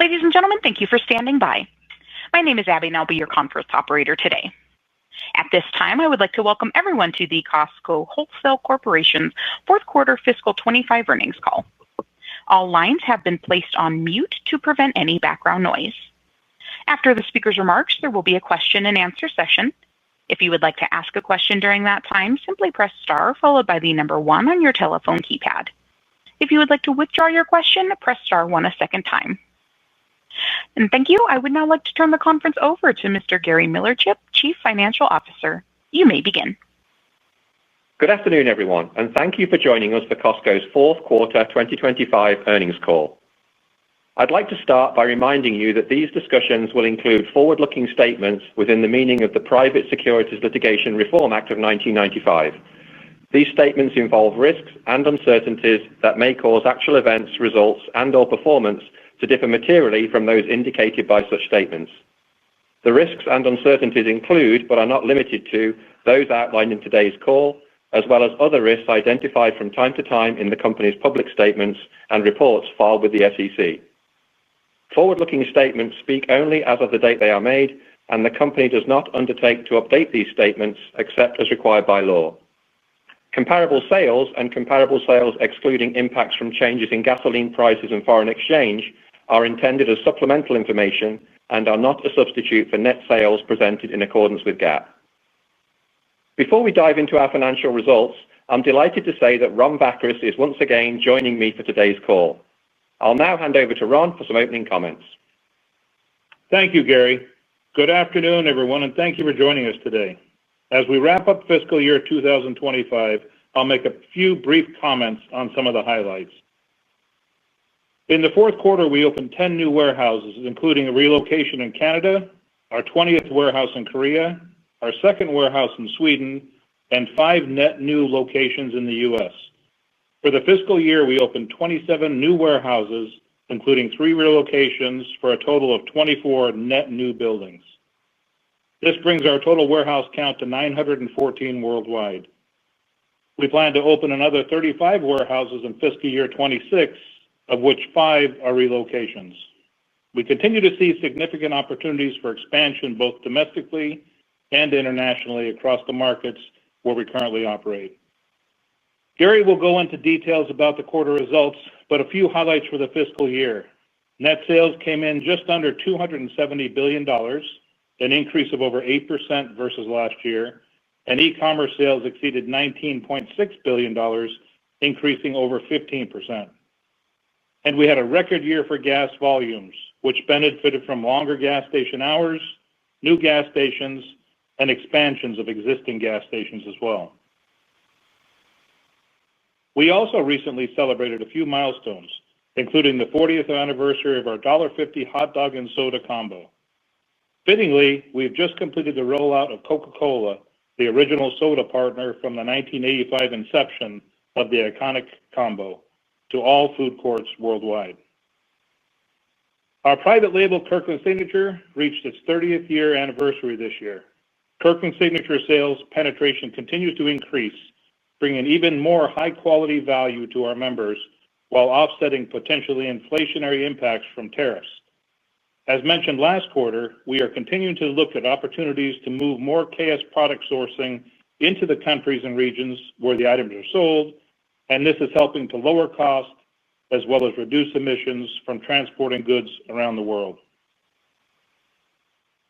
Ladies and gentlemen, thank you for standing by. My name is Abby and I'll be your conference operator today. At this time, I would like to welcome everyone to the Costco Wholesale Corporation's fourth quarter fiscal 25 earnings call. All lines have been placed on mute to prevent any background noise. After the speaker's remarks, there will be a question and answer session. If you would like to ask a question during that time, simply press star followed by the number 1 on your telephone keypad. If you would like to withdraw your question, press star 1 a second time. And thank you. I would now like to turn the conference over to Mr. Gary Millerchip, Chief Financial Officer. You may begin. Good afternoon, everyone, and thank you for joining us for Costco's fourth quarter 2025 earnings call. I'd like to start by reminding you that these discussions will include forward-looking statements within the meaning of the Private Securities Litigation Reform Act of 1995. These statements involve risks and uncertainties that may cause actual events, results, and/or performance to differ materially from those indicated by such statements. The risks and uncertainties include, but are not limited to, those outlined in today's call, as well as other risks identified from time to time in the company's public statements and reports filed with the SEC. Forward-looking statements speak only as of the date they are made, and the company does not undertake to update these statements except as required by law. Comparable sales and comparable sales excluding impacts from changes in gasoline prices and foreign exchange are intended as supplemental information and are not a substitute for net sales presented in accordance with GAAP. Before we dive into our financial results, I'm delighted to say that Ron Vaccaris is once again joining me for today's call. I'll now hand over to Ron for some opening comments. Thank you, Gary. Good afternoon, everyone, and thank you for joining us today. As we wrap up fiscal year 2025, I'll make a few brief comments on some of the highlights. In the fourth quarter, we opened 10 new warehouses, including a relocation in Canada, our 20th warehouse in Korea, our second warehouse in Sweden, and 5 net new locations in the U.S. For the fiscal year, we opened 27 new warehouses, including 3 relocations for a total of 24 net new buildings. This brings our total warehouse count to 914 worldwide. We plan to open another 35 warehouses in fiscal year 26, of which 5 are relocations. We continue to see significant opportunities for expansion both domestically and internationally across the markets where we currently operate. Gary will go into details about the quarter results, but a few highlights for the fiscal year. Net sales came in just under $270 billion, an increase of over 8% versus last year, and e-commerce sales exceeded $19.6 billion, increasing over 15%. And we had a record year for gas volumes, which benefited from longer gas station hours, new gas stations, and expansions of existing gas stations as well. We also recently celebrated a few milestones, including the 40th anniversary of our $1.50 hot dog and soda combo. Fittingly, we've just completed the rollout of Coca-Cola, the original soda partner from the 1985 inception of the iconic combo, to all food courts worldwide. Our private label Kirkland Signature reached its 30th year anniversary this year. Kirkland Signature sales penetration continues to increase, bringing even more high-quality value to our members while offsetting potentially inflationary impacts from tariffs. As mentioned last quarter, we are continuing to look at opportunities to move more KS product sourcing into the countries and regions where the items are sold, and this is helping to lower costs as well as reduce emissions from transporting goods around the world.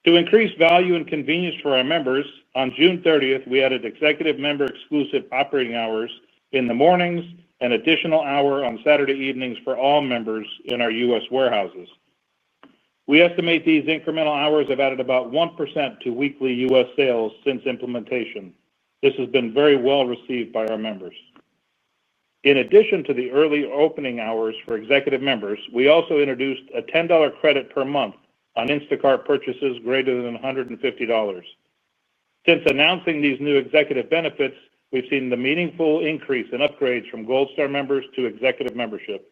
To increase value and convenience for our members, on June 30th, we added executive member exclusive operating hours in the mornings and additional hour on Saturday evenings for all members in our U.S. warehouses. We estimate these incremental hours have added about 1% to weekly U.S. sales since implementation. This has been very well received by our members. In addition to the early opening hours for executive members, we also introduced a $10 credit per month on Instacart purchases greater than $150. Since announcing these new executive benefits, we've seen the meaningful increase in upgrades from Gold Star members to executive membership.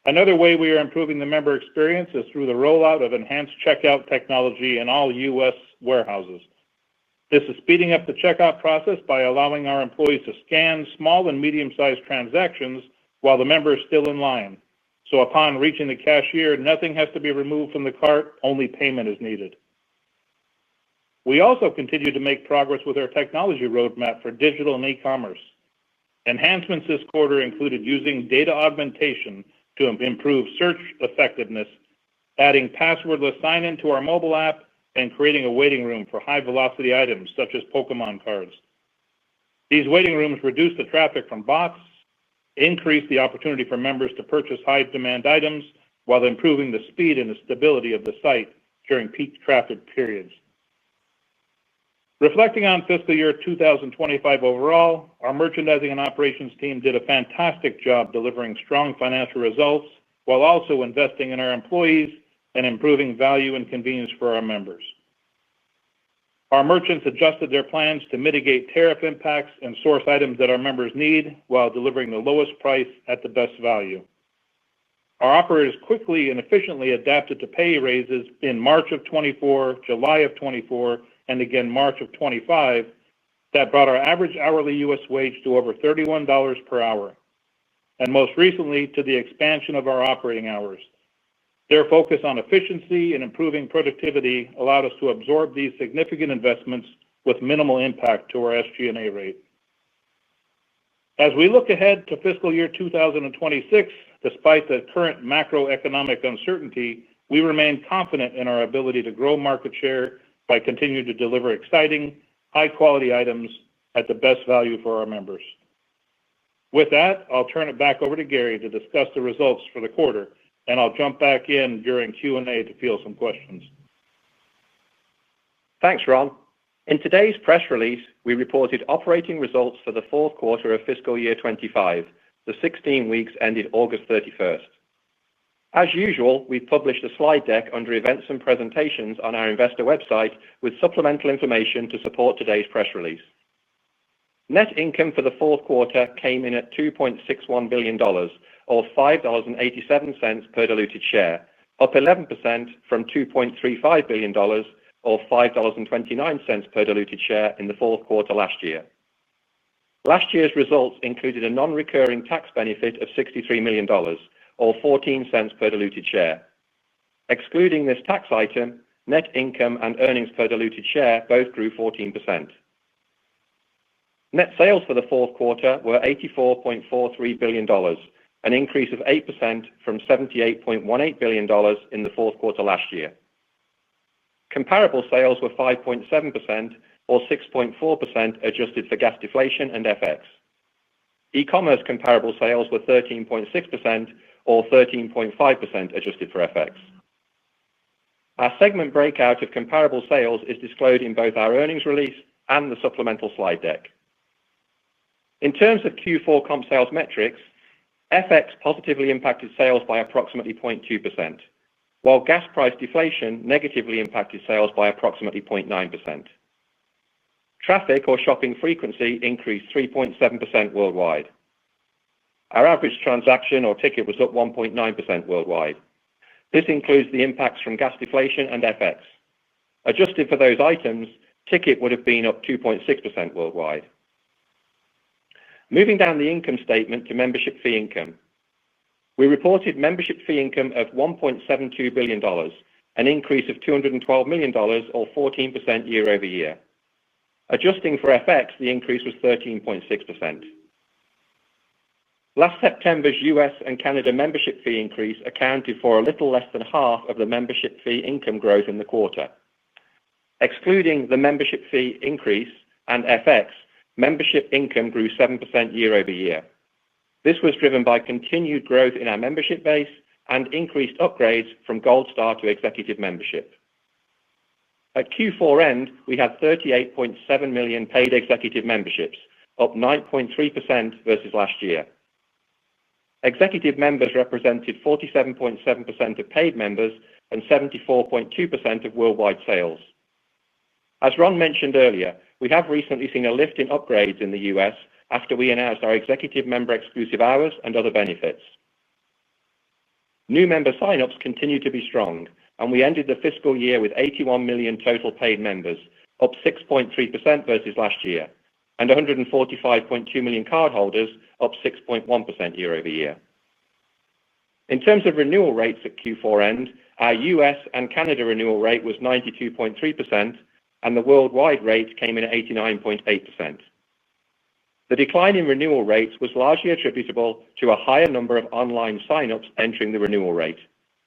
Another way we are improving the member experience is through the rollout of enhanced checkout technology in all U.S. warehouses. This is speeding up the checkout process by allowing our employees to scan small and medium-sized transactions while the member is still in line, so upon reaching the cashier, nothing has to be removed from the cart, only payment is needed. We also continue to make progress with our technology roadmap for digital and e-commerce. Enhancements this quarter included using data augmentation to improve search effectiveness, adding passwordless sign-in to our mobile app, and creating a waiting room for high-velocity items such as Pokemon cards. These waiting rooms reduce the traffic from bots, increase the opportunity for members to purchase high-demand items, while improving the speed and the stability of the site during peak traffic periods. Reflecting on fiscal year 2025 overall, our merchandising and operations team did a fantastic job delivering strong financial results while also investing in our employees and improving value and convenience for our members. Our merchants adjusted their plans to mitigate tariff impacts and source items that our members need while delivering the lowest price at the best value. Our operators quickly and efficiently adapted to pay raises in March of 24, July of 24, and again March of 25 that brought our average hourly U.S. wage to over $31 per hour, and most recently to the expansion of our operating hours. Their focus on efficiency and improving productivity allowed us to absorb these significant investments with minimal impact to our SG&A rate. As we look ahead to fiscal year 2026, despite the current macroeconomic uncertainty, we remain confident in our ability to grow market share by continuing to deliver exciting, high-quality items at the best value for our members. With that, I'll turn it back over to Gary to discuss the results for the quarter, and I'll jump back in during Q&A to field some questions. Thanks, Ron. In today's press release, we reported operating results for the fourth quarter of fiscal year 25, the 16 weeks ended August 31st. As usual, we've published a slide deck under Events and Presentations on our investor website with supplemental information to support today's press release. Net income for the fourth quarter came in at $2.61 billion, or $5.87 per diluted share, up 11% from $2.35 billion, or $5.29 per diluted share in the fourth quarter last year. Last year's results included a non-recurring tax benefit of $63 million, or 14 cents per diluted share. Excluding this tax item, net income and earnings per diluted share both grew 14%. Net sales for the fourth quarter were $84.43 billion, an increase of 8% from $78.18 billion in the fourth quarter last year. Comparable sales were 5.7%, or 6.4% adjusted for gas deflation and FX. E-commerce comparable sales were 13.6%, or 13.5% adjusted for FX. Our segment breakout of comparable sales is disclosed in both our earnings release and the supplemental slide deck. In terms of Q4 comp sales metrics, FX positively impacted sales by approximately 0.2%, while gas price deflation negatively impacted sales by approximately 0.9%. Traffic or shopping frequency increased 3.7% worldwide. Our average transaction or ticket was up 1.9% worldwide. This includes the impacts from gas deflation and FX. Adjusted for those items, ticket would have been up 2.6% worldwide. Moving down the income statement to membership fee income. We reported membership fee income of $1.72 billion, an increase of $212 million or 14% year over year. Adjusting for FX, the increase was 13.6%. Last September's US and Canada membership fee increase accounted for a little less than half of the membership fee income growth in the quarter. Excluding the membership fee increase and FX, membership income grew 7% year over year. This was driven by continued growth in our membership base and increased upgrades from Gold Star to Executive membership. At Q4 end, we had 38.7 million paid Executive memberships, up 9.3% versus last year. Executive members represented 47.7% of paid members and 74.2% of worldwide sales. As Ron mentioned earlier, we have recently seen a lift in upgrades in the US after we announced our Executive member exclusive hours and other benefits. New member signups continue to be strong, and we ended the fiscal year with 81 million total paid members, up 6.3% versus last year, and 145.2 million cardholders, up 6.1% year over year. In terms of renewal rates at Q4 end, our US and Canada renewal rate was 92.3%, and the worldwide rate came in at 89.8%. The decline in renewal rates was largely attributable to a higher number of online sign-ups entering the renewal rate,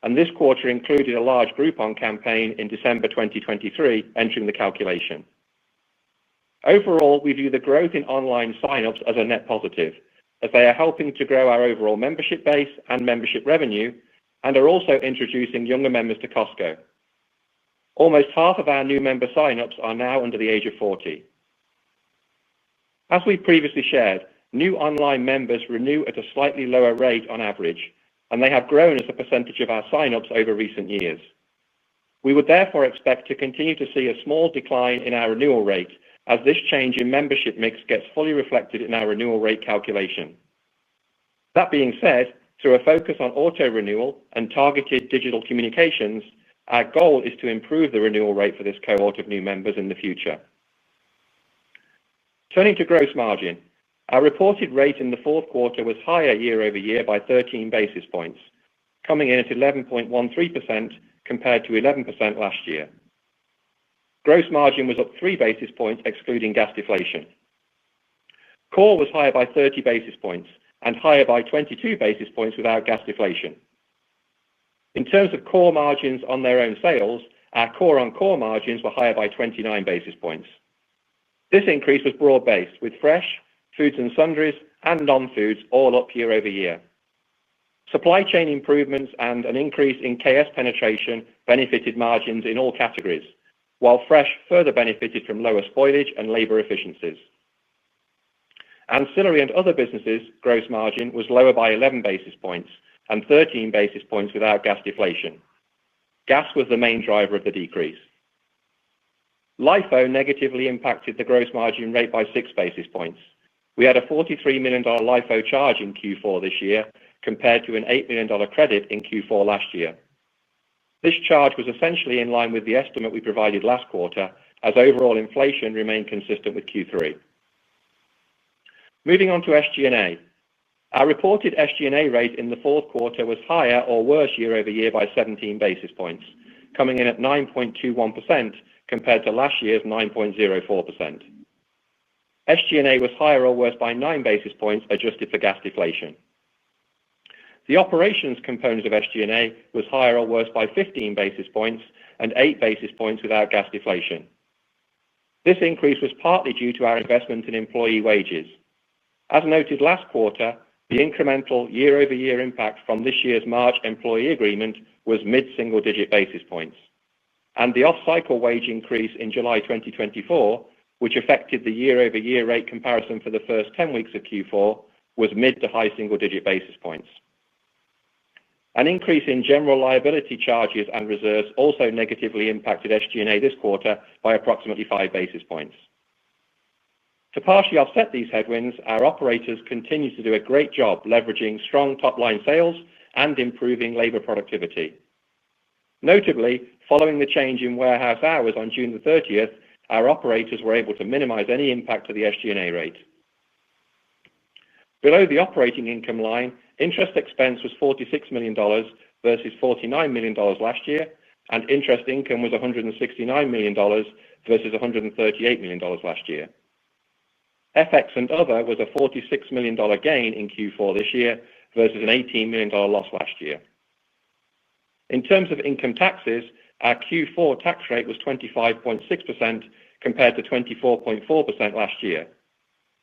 and this quarter included a large Groupon campaign in December 2023 entering the calculation. Overall, we view the growth in online sign-ups as a net positive, as they are helping to grow our overall membership base and membership revenue, and are also introducing younger members to Costco. Almost half of our new member sign-ups are now under the age of 40. As we previously shared, new online members renew at a slightly lower rate on average, and they have grown as a percentage of our sign-ups over recent years. We would therefore expect to continue to see a small decline in our renewal rate as this change in membership mix gets fully reflected in our renewal rate calculation. That being said, through a focus on auto-renewal and targeted digital communications, our goal is to improve the renewal rate for this cohort of new members in the future. Turning to gross margin, our reported rate in the fourth quarter was higher year over year by 13 basis points, coming in at 11.13% compared to 11% last year. Gross margin was up 3 basis points excluding gas deflation. Core was higher by 30 basis points and higher by 22 basis points without gas deflation. In terms of core margins on their own sales, our core-on-core margins were higher by 29 basis points. This increase was broad-based, with fresh, foods and sundries, and non-foods all up year over year. Supply chain improvements and an increase in KS penetration benefited margins in all categories, while fresh further benefited from lower spoilage and labor efficiencies. Ancillary and other businesses' gross margin was lower by 11 basis points and 13 basis points without gas deflation. Gas was the main driver of the decrease. LIFO negatively impacted the gross margin rate by 6 basis points. We had a $43 million LIFO charge in Q4 this year compared to an $8 million credit in Q4 last year. This charge was essentially in line with the estimate we provided last quarter, as overall inflation remained consistent with Q3. Moving on to SG&A. Our reported SG&A rate in the fourth quarter was higher or worse year over year by 17 basis points, coming in at 9.21% compared to last year's 9.04%. SG&A was higher or worse by 9 basis points adjusted for gas deflation. The operations component of SG&A was higher or worse by 15 basis points and 8 basis points without gas deflation. This increase was partly due to our investment in employee wages. As noted last quarter, the incremental year-over-year impact from this year's March employee agreement was mid-single-digit basis points, and the off-cycle wage increase in July 2024, which affected the year-over-year rate comparison for the first 10 weeks of Q4, was mid to high single-digit basis points. An increase in general liability charges and reserves also negatively impacted SG&A this quarter by approximately 5 basis points. To partially offset these headwinds, our operators continue to do a great job leveraging strong top-line sales and improving labor productivity. Notably, following the change in warehouse hours on June the 30th, our operators were able to minimize any impact to the SG&A rate. Below the operating income line, interest expense was $46 million versus $49 million last year, and interest income was $169 million versus $138 million last year. FX and other was a $46 million gain in Q4 this year versus an $18 million loss last year. In terms of income taxes, our Q4 tax rate was 25.6% compared to 24.4% last year.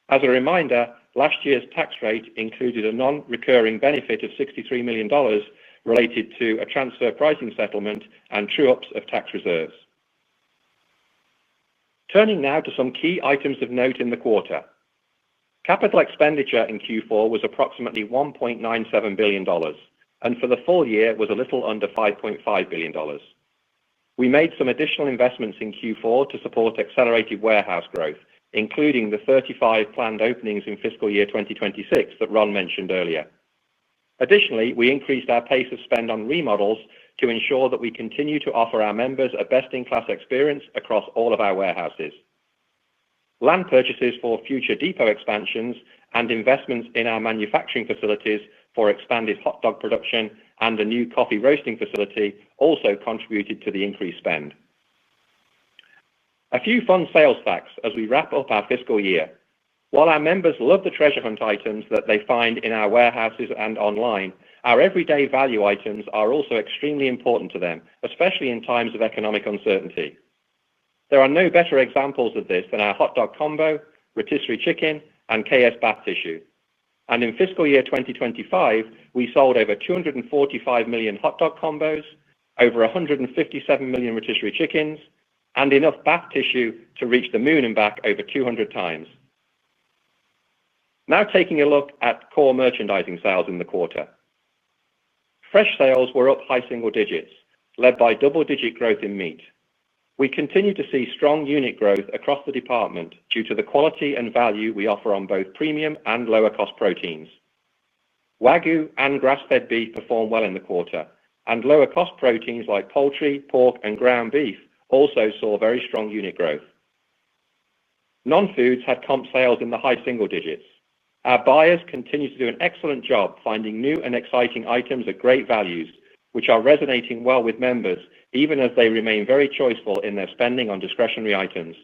As a reminder, last year's tax rate included a non-recurring benefit of $63 million related to a transfer pricing settlement and true-ups of tax reserves. Turning now to some key items of note in the quarter. Capital expenditure in Q4 was approximately $1.97 billion, and for the full year was a little under $5.5 billion. We made some additional investments in Q4 to support accelerated warehouse growth, including the 35 planned openings in fiscal year 2026 that Ron mentioned earlier. Additionally, we increased our pace of spend on remodels to ensure that we continue to offer our members a best-in-class experience across all of our warehouses. Land purchases for future depot expansions and investments in our manufacturing facilities for expanded hot dog production and a new coffee roasting facility also contributed to the increased spend. A few fun sales facts as we wrap up our fiscal year. While our members love the treasure hunt items that they find in our warehouses and online, our everyday value items are also extremely important to them, especially in times of economic uncertainty. There are no better examples of this than our hot dog combo, rotisserie chicken, and KS bath tissue. And in fiscal year 2025, we sold over 245 million hot dog combos, over 157 million rotisserie chickens, and enough bath tissue to reach the moon and back over 200 times. Now taking a look at core merchandising sales in the quarter. Fresh sales were up high single digits, led by double-digit growth in meat. We continue to see strong unit growth across the department due to the quality and value we offer on both premium and lower-cost proteins. Wagyu and grass-fed beef performed well in the quarter, and lower-cost proteins like poultry, pork, and ground beef also saw very strong unit growth. Non-foods had comp sales in the high single digits. Our buyers continue to do an excellent job finding new and exciting items at great values, which are resonating well with members, even as they remain very choiceful in their spending on discretionary items.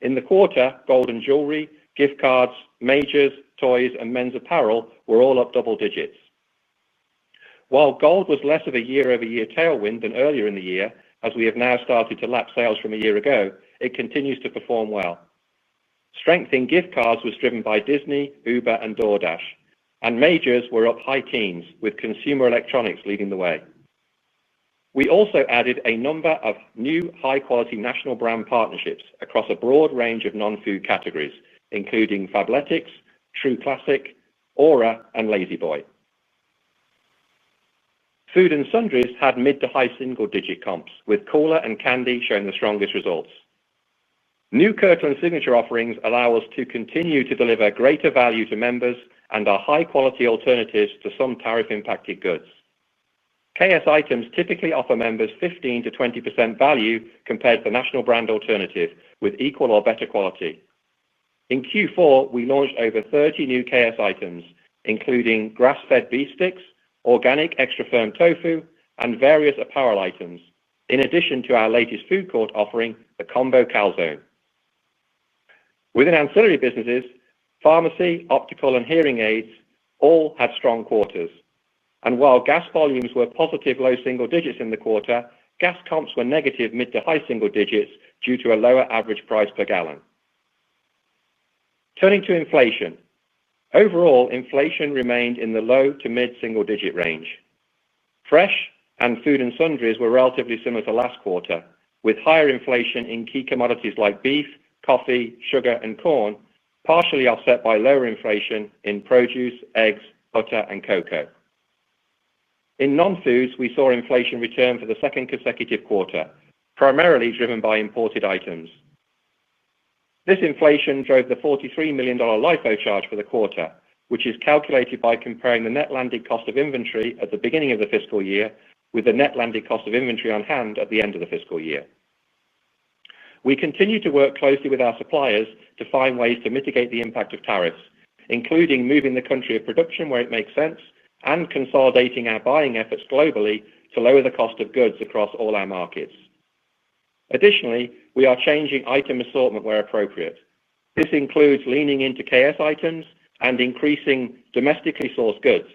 In the quarter, gold and jewelry, gift cards, majors, toys, and men's apparel were all up double digits. While gold was less of a year-over-year tailwind than earlier in the year, as we have now started to lap sales from a year ago, it continues to perform well. Strength in gift cards was driven by Disney, Uber, and DoorDash, and majors were up high teens, with consumer electronics leading the way. We also added a number of new high-quality national brand partnerships across a broad range of non-food categories, including Fabletics, True Classic, Aura, and Lazy Boy. Food and sundries had mid to high single-digit comps, with cola and candy showing the strongest results. New Kirkland Signature offerings allow us to continue to deliver greater value to members and are high-quality alternatives to some tariff-impacted goods. KS items typically offer members 15 to 20% value compared to the national brand alternative, with equal or better quality. In Q4, we launched over 30 new KS items, including grass-fed beef sticks, organic extra firm tofu, and various apparel items, in addition to our latest food court offering, the Combo Calzone. Within ancillary businesses, pharmacy, optical, and hearing aids all had strong quarters. And while gas volumes were positive low single digits in the quarter, gas comps were negative mid to high single digits due to a lower average price per gallon. Turning to inflation. Overall, inflation remained in the low to mid single digit range. Fresh and food and sundries were relatively similar to last quarter, with higher inflation in key commodities like beef, coffee, sugar, and corn, partially offset by lower inflation in produce, eggs, butter, and cocoa. In non-foods, we saw inflation return for the second consecutive quarter, primarily driven by imported items. This inflation drove the $43 million LIFO charge for the quarter, which is calculated by comparing the net landed cost of inventory at the beginning of the fiscal year with the net landed cost of inventory on hand at the end of the fiscal year. We continue to work closely with our suppliers to find ways to mitigate the impact of tariffs, including moving the country of production where it makes sense and consolidating our buying efforts globally to lower the cost of goods across all our markets. Additionally, we are changing item assortment where appropriate. This includes leaning into KS items and increasing domestically sourced goods.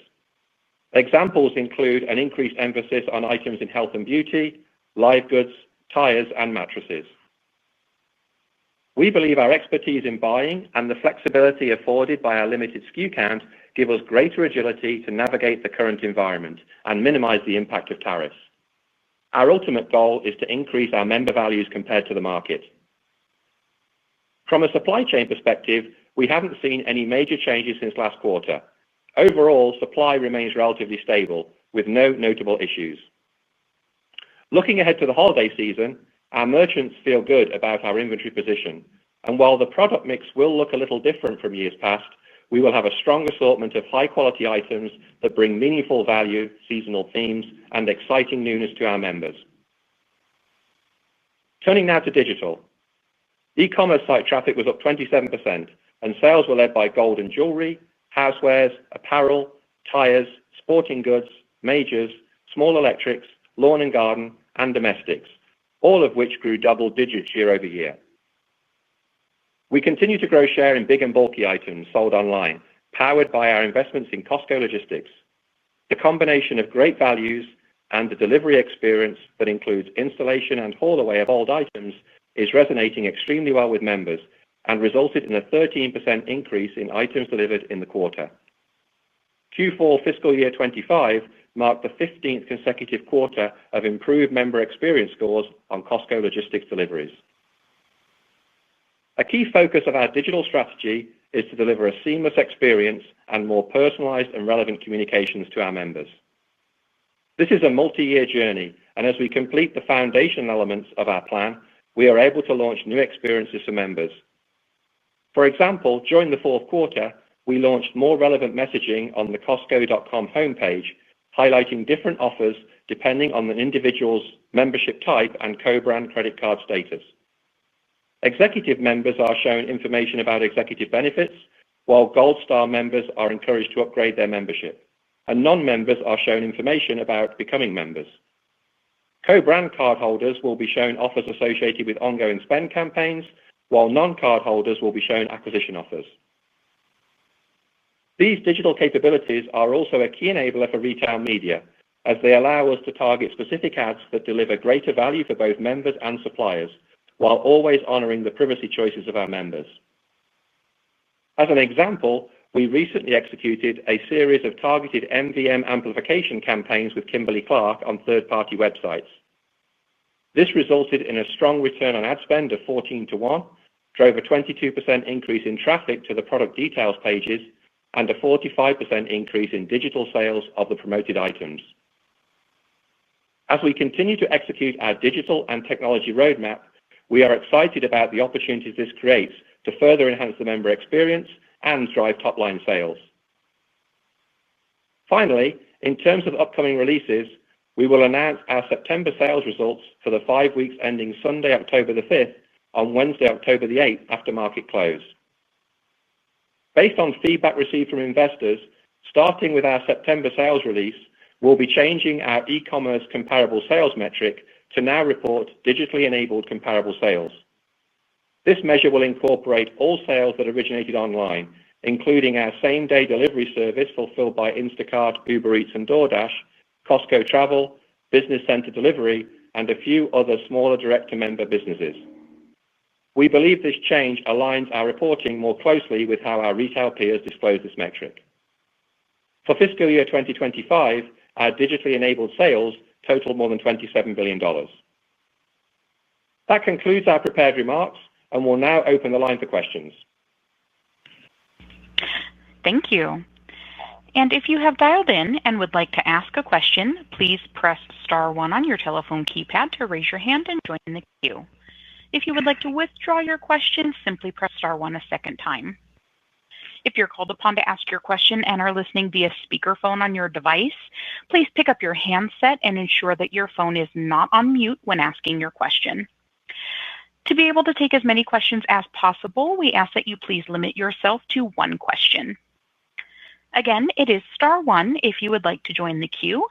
Examples include an increased emphasis on items in health and beauty, live goods, tires, and mattresses. We believe our expertise in buying and the flexibility afforded by our limited SKU count give us greater agility to navigate the current environment and minimize the impact of tariffs. Our ultimate goal is to increase our member values compared to the market. From a supply chain perspective, we haven't seen any major changes since last quarter. Overall, supply remains relatively stable, with no notable issues. Looking ahead to the holiday season, our merchants feel good about our inventory position, and while the product mix will look a little different from years past, we will have a strong assortment of high-quality items that bring meaningful value, seasonal themes, and exciting newness to our members. Turning now to digital. E-commerce site traffic was up 27%, and sales were led by gold and jewelry, housewares, apparel, tires, sporting goods, majors, small electrics, lawn and garden, and domestics, all of which grew double digits year over year. We continue to grow share in big and bulky items sold online, powered by our investments in Costco Logistics. The combination of great values and the delivery experience that includes installation and haul away of old items is resonating extremely well with members and resulted in a 13% increase in items delivered in the quarter. Q4 fiscal year 25 marked the 15th consecutive quarter of improved member experience scores on Costco Logistics deliveries. A key focus of our digital strategy is to deliver a seamless experience and more personalized and relevant communications to our members. This is a multi-year journey, and as we complete the foundation elements of our plan, we are able to launch new experiences for members. For example, during the fourth quarter, we launched more relevant messaging on the Costco.com homepage, highlighting different offers depending on the individual's membership type and co-brand credit card status. Executive members are shown information about executive benefits, while Gold Star members are encouraged to upgrade their membership, and non-members are shown information about becoming members. Co-brand cardholders will be shown offers associated with ongoing spend campaigns, while non-cardholders will be shown acquisition offers. These digital capabilities are also a key enabler for retail media, as they allow us to target specific ads that deliver greater value for both members and suppliers, while always honoring the privacy choices of our members. As an example, we recently executed a series of targeted MVM amplification campaigns with Kimberly-Clark on third-party websites. This resulted in a strong return on ad spend of 14 to 1, drove a 22% increase in traffic to the product details pages, and a 45% increase in digital sales of the promoted items. As we continue to execute our digital and technology roadmap, we are excited about the opportunities this creates to further enhance the member experience and drive top-line sales. Finally, in terms of upcoming releases, we will announce our September sales results for the 5 weeks ending Sunday, October the 5th, on Wednesday, October the 8th, after market close. Based on feedback received from investors, starting with our September sales release, we'll be changing our e-commerce comparable sales metric to now report digitally enabled comparable sales. This measure will incorporate all sales that originated online, including our same-day delivery service fulfilled by Instacart, Uber Eats, and DoorDash, Costco Travel, Business Center Delivery, and a few other smaller direct-to-member businesses. We believe this change aligns our reporting more closely with how our retail peers disclose this metric. For fiscal year 2025, our digitally enabled sales total more than $27 billion. That concludes our prepared remarks, and we'll now open the line for questions. Thank you. And if you have dialed in and would like to ask a question, please press star 1 on your telephone keypad to raise your hand and join the queue. If you would like to withdraw your question, simply press star 1 a second time. If you're called upon to ask your question and are listening via speakerphone on your device, please pick up your handset and ensure that your phone is not on mute when asking your question. To be able to take as many questions as possible, we ask that you please limit yourself to 1 question. Again, it is star 1 if you would like to join the queue.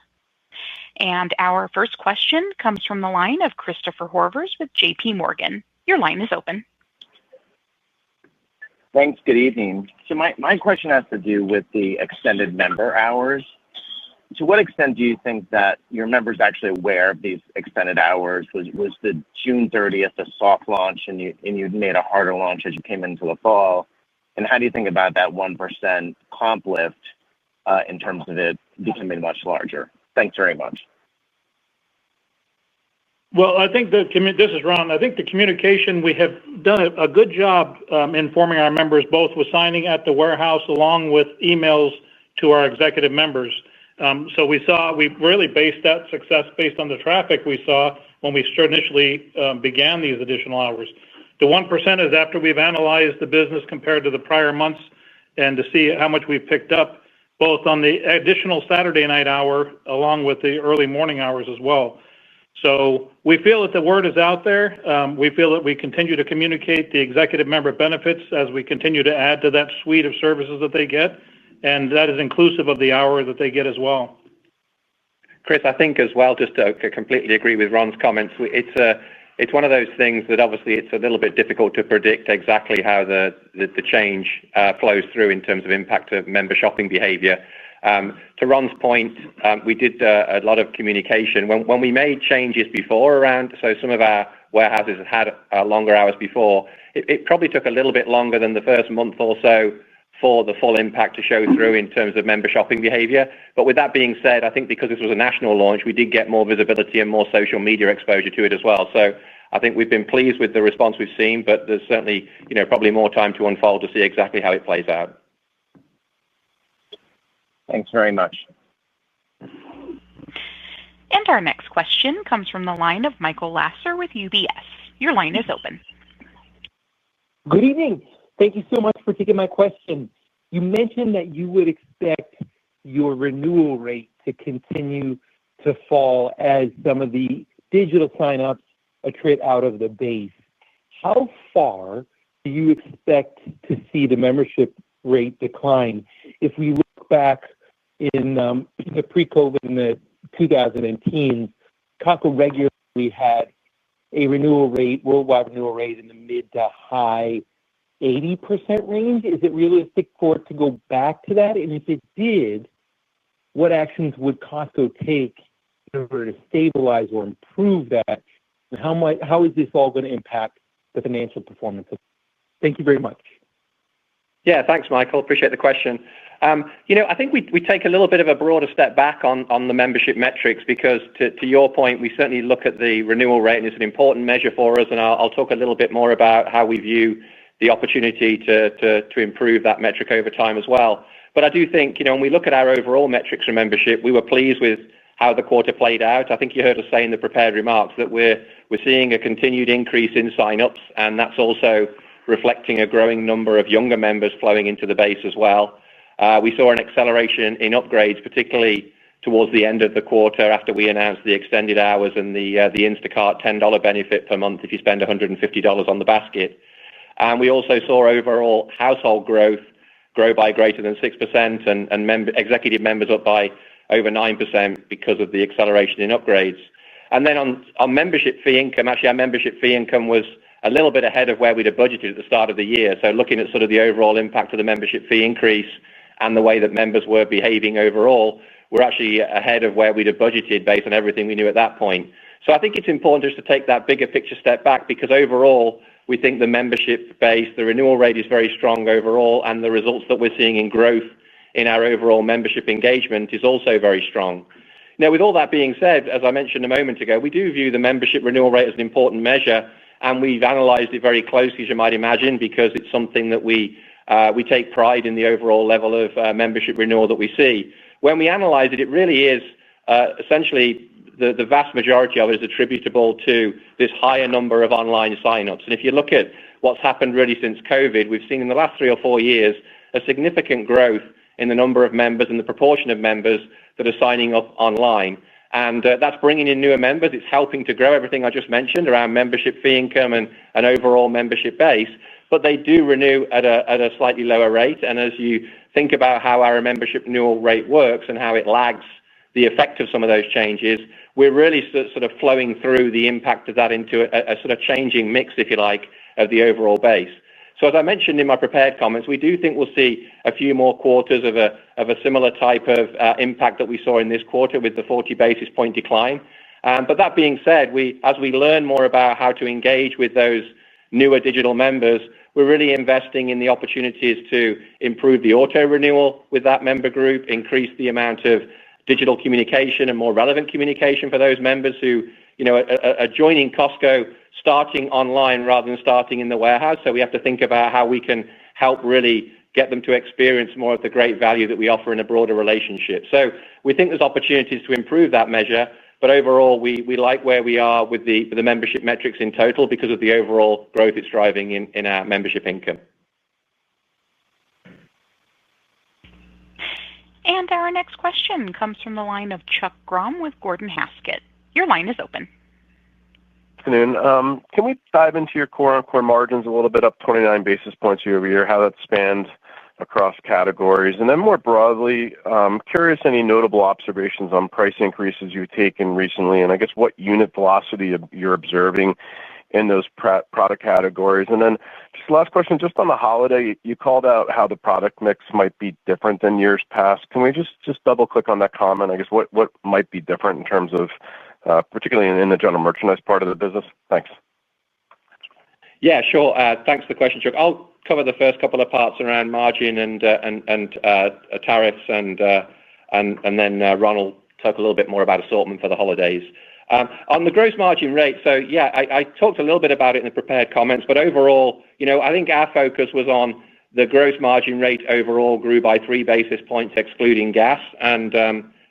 And our first question comes from the line of Christopher Horvers with JP Morgan. Your line is open. Thanks. Good evening. So my question has to do with the extended member hours. To what extent do you think that your members actually aware of these extended hours? Was the June 30th a soft launch and you made a harder launch as you came into the fall? And how do you think about that 1% comp lift in terms of it becoming much larger? Thanks very much. Well, I think this is Ron. I think the communication, we have done a good job informing our members, both with signing at the warehouse along with emails to our executive members. So we really based that success based on the traffic we saw when we initially began these additional hours. The 1% is after we've analyzed the business compared to the prior months and to see how much we've picked up, both on the additional Saturday night hour along with the early morning hours as well. So we feel that the word is out there. We feel that we continue to communicate the executive member benefits as we continue to add to that suite of services that they get. And that is inclusive of the hour that they get as well. Chris, I think as well, just to completely agree with Ron's comments, it's one of those things that obviously it's a little bit difficult to predict exactly how the change flows through in terms of impact of member shopping behavior. To Ron's point, we did a lot of communication. When we made changes before around, so some of our warehouses had longer hours before, it probably took a little bit longer than the first month or so for the full impact to show through in terms of member shopping behavior. But with that being said, I think because this was a national launch, we did get more visibility and more social media exposure to it as well. So I think we've been pleased with the response we've seen, but there's certainly, probably more time to unfold to see exactly how it plays out. Thanks very much. And our next question comes from the line of Michael Lasser with UBS. Your line is open. Good evening. Thank you so much for taking my question. You mentioned that you would expect your renewal rate to continue to fall as some of the digital signups attrit out of the base. How far do you expect to see the membership rate decline? If we look back in the pre-COVID in the 2010s, Costco regularly had a worldwide renewal rate in the mid to high 80% range. Is it realistic for it to go back to that? And if it did, what actions would Costco take in order to stabilize or improve that? And how is this all going to impact the financial performance? Thank you very much. Yeah, thanks, Michael. Appreciate the question. I think we take a little bit of a broader step back on the membership metrics because, to your point, we certainly look at the renewal rate, and it's an important measure for us. And I'll talk a little bit more about how we view the opportunity to improve that metric over time as well. But I do think, when we look at our overall metrics for membership, we were pleased with how the quarter played out. I think you heard us say in the prepared remarks that we're seeing a continued increase in signups, and that's also reflecting a growing number of younger members flowing into the base as well. We saw an acceleration in upgrades, particularly towards the end of the quarter after we announced the extended hours and the Instacart $10 benefit per month if you spend $150 on the basket. And we also saw overall household growth grow by greater than 6% and executive members up by over 9% because of the acceleration in upgrades. And then on membership fee income, actually our membership fee income was a little bit ahead of where we'd have budgeted at the start of the year. So looking at sort of the overall impact of the membership fee increase and the way that members were behaving overall, we're actually ahead of where we'd have budgeted based on everything we knew at that point. So I think it's important just to take that bigger picture step back because overall, we think the membership base, the renewal rate is very strong overall, and the results that we're seeing in growth in our overall membership engagement is also very strong. Now, with all that being said, as I mentioned a moment ago, we do view the membership renewal rate as an important measure, and we've analyzed it very closely, as you might imagine, because it's something that we take pride in the overall level of membership renewal that we see. When we analyze it, it really is essentially the vast majority of it is attributable to this higher number of online signups. And if you look at what's happened really since COVID, we've seen in the last 3 or 4 years a significant growth in the number of members and the proportion of members that are signing up online. And that's bringing in newer members. It's helping to grow everything I just mentioned around membership fee income and an overall membership base. But they do renew at a slightly lower rate. And as you think about how our membership renewal rate works and how it lags the effect of some of those changes, we're really sort of flowing through the impact of that into a sort of changing mix, if you like, of the overall base. So as I mentioned in my prepared comments, we do think we'll see a few more quarters of a similar type of impact that we saw in this quarter with the 40 basis point decline. But that being said, as we learn more about how to engage with those newer digital members, we're really investing in the opportunities to improve the auto renewal with that member group, increase the amount of digital communication and more relevant communication for those members who are joining Costco starting online rather than starting in the warehouse. So we have to think about how we can help really get them to experience more of the great value that we offer in a broader relationship. So we think there's opportunities to improve that measure, but overall we like where we are with the membership metrics in total because of the overall growth it's driving in our membership income. And our next question comes from the line of Chuck Grom with Gordon Haskett. Your line is open. Good afternoon. Can we dive into your core margins a little bit, up 29 basis points year over year, how that spanned across categories? And then more broadly, curious any notable observations on price increases you've taken recently, and I guess what unit velocity you're observing in those product categories. And then just last question, just on the holiday, you called out how the product mix might be different than years past. Can we just double click on that comment? I guess what might be different in terms of, particularly in the general merchandise part of the business? Thanks. Yeah, sure. Thanks for the question, Chuck. I'll cover the first couple of parts around margin and tariffs, and then Ron will talk a little bit more about assortment for the holidays. On the gross margin rate, so yeah, I talked a little bit about it in the prepared comments, but overall, I think our focus was on the gross margin rate overall grew by 3 basis points excluding gas. And,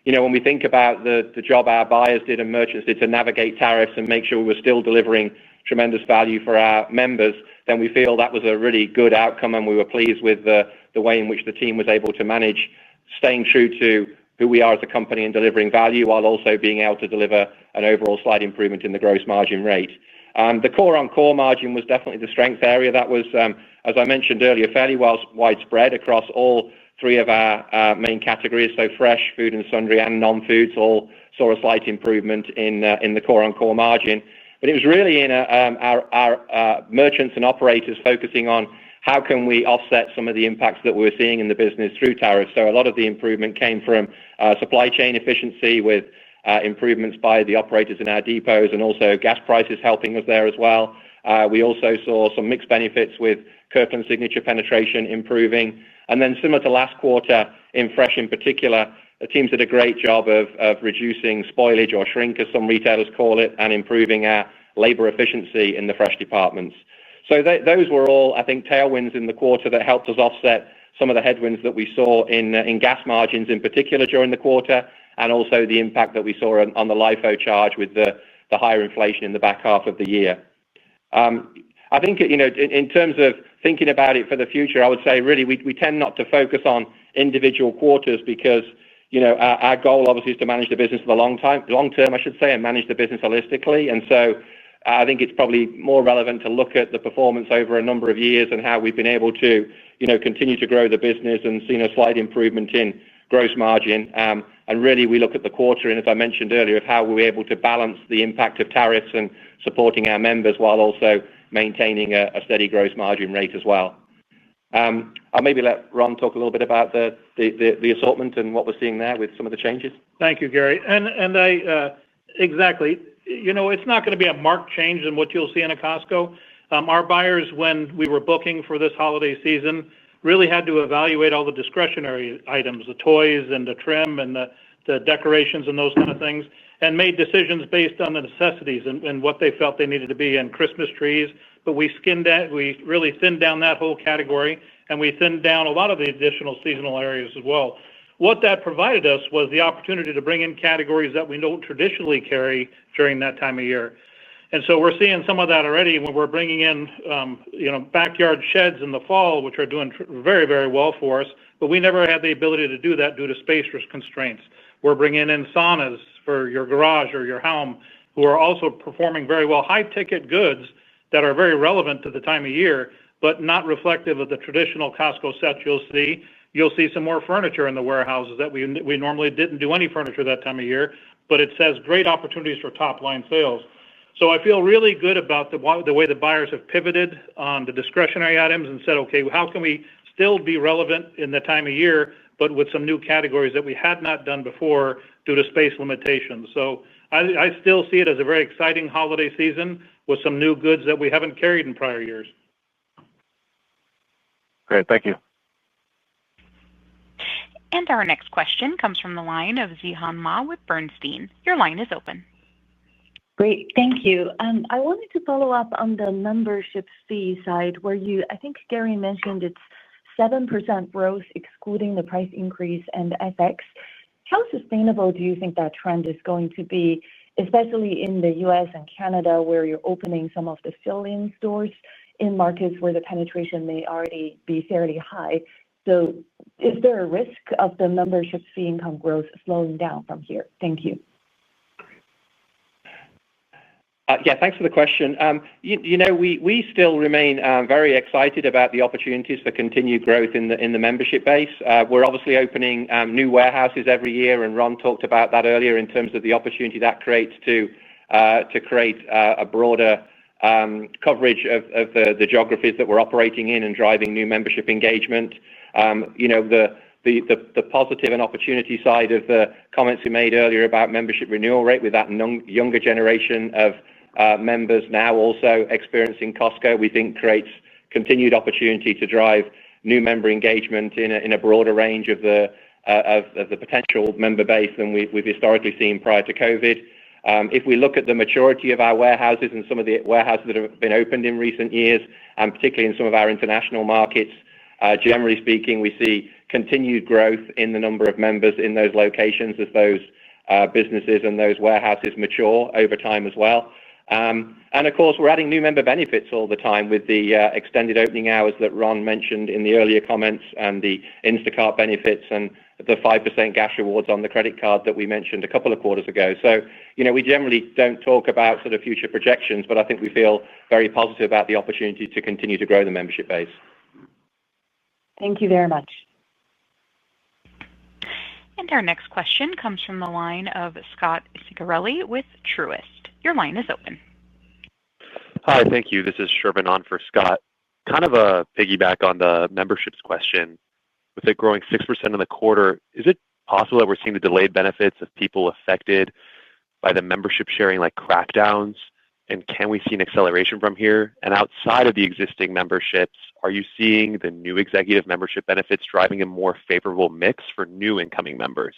when we think about the job our buyers did and merchants did to navigate tariffs and make sure we were still delivering tremendous value for our members, then we feel that was a really good outcome, and we were pleased with the way in which the team was able to manage staying true to who we are as a company and delivering value while also being able to deliver an overall slight improvement in the gross margin rate. The core margin was definitely the strength area. That was, as I mentioned earlier, fairly widespread across all 3 of our main categories. So fresh, food and sundry, and non-foods all saw a slight improvement in the core margin. But it was really in our merchants and operators focusing on how can we offset some of the impacts that we're seeing in the business through tariffs. So a lot of the improvement came from supply chain efficiency with improvements by the operators in our depots, and also gas prices helping us there as well. We also saw some mixed benefits with Kirkland Signature penetration improving. And then similar to last quarter, in fresh in particular, the teams did a great job of reducing spoilage or shrink, as some retailers call it, and improving our labor efficiency in the fresh departments. So those were all, I think, tailwinds in the quarter that helped us offset some of the headwinds that we saw in gas margins in particular during the quarter, and also the impact that we saw on the LIFO charge with the higher inflation in the back half of the year. I think, in terms of thinking about it for the future, I would say really we tend not to focus on individual quarters because, our goal obviously is to manage the business for the long term, I should say, and manage the business holistically. And so I think it's probably more relevant to look at the performance over a number of years and how we've been able to, continue to grow the business and seen a slight improvement in gross margin. And really we look at the quarter, and as I mentioned earlier, of how we were able to balance the impact of tariffs and supporting our members while also maintaining a steady gross margin rate as well. I'll maybe let Ron talk a little bit about the assortment and what we're seeing there with some of the changes. Thank you, Gary. And I exactly. It's not going to be a marked change in what you'll see in a Costco. Our buyers, when we were booking for this holiday season, really had to evaluate all the discretionary items, the toys and the trim and the decorations and those kind of things, and made decisions based on the necessities and what they felt they needed to be in Christmas trees. But we really thinned down that whole category, and we thinned down a lot of the additional seasonal areas as well. What that provided us was the opportunity to bring in categories that we don't traditionally carry during that time of year. And so we're seeing some of that already when we're bringing in, backyard sheds in the fall, which are doing very, very well for us. But we never had the ability to do that due to space constraints. We're bringing in saunas for your garage or your home, who are also performing very well. High-ticket goods that are very relevant to the time of year, but not reflective of the traditional Costco sets you'll see. You'll see some more furniture in the warehouses that we normally didn't do any furniture that time of year, but it says great opportunities for top-line sales. So I feel really good about the way the buyers have pivoted on the discretionary items and said, okay, how can we still be relevant in the time of year, but with some new categories that we had not done before due to space limitations. So I still see it as a very exciting holiday season with some new goods that we haven't carried in prior years. Great, thank you. And our next question comes from the line of Zihan Ma with Bernstein. Your line is open. Great, thank you. I wanted to follow up on the membership fee side where I think Gary mentioned it's 7% growth excluding the price increase and FX. How sustainable do you think that trend is going to be, especially in the US and Canada where you're opening some of the fill-in stores in markets where the penetration may already be fairly high? So is there a risk of the membership fee income growth slowing down from here? Thank you. Yeah, thanks for the question. We still remain very excited about the opportunities for continued growth in the membership base. We're obviously opening new warehouses every year, and Ron talked about that earlier in terms of the opportunity that creates to create a broader coverage of the geographies that we're operating in and driving new membership engagement. The positive and opportunity side of the comments we made earlier about membership renewal rate with that younger generation of members now also experiencing Costco, we think creates continued opportunity to drive new member engagement in a broader range of the potential member base than we've historically seen prior to COVID. If we look at the maturity of our warehouses and some of the warehouses that have been opened in recent years, and particularly in some of our international markets, generally speaking, we see continued growth in the number of members in those locations as those businesses and those warehouses mature over time as well. And of course, we're adding new member benefits all the time with the extended opening hours that Ron mentioned in the earlier comments, and the Instacart benefits and the 5% gas rewards on the credit card that we mentioned a couple of quarters ago. So, we generally don't talk about sort of future projections, but I think we feel very positive about the opportunity to continue to grow the membership base. Thank you very much. And our next question comes from the line of Scott Ciccarelli with Truist. Your line is open. Hi, thank you. This is Sherman on for Scott. Kind of a piggyback on the memberships question. With it growing 6% in the quarter, is it possible that we're seeing the delayed benefits of people affected by the membership sharing like crackdowns? And can we see an acceleration from here? And outside of the existing memberships, are you seeing the new executive membership benefits driving a more favorable mix for new incoming members?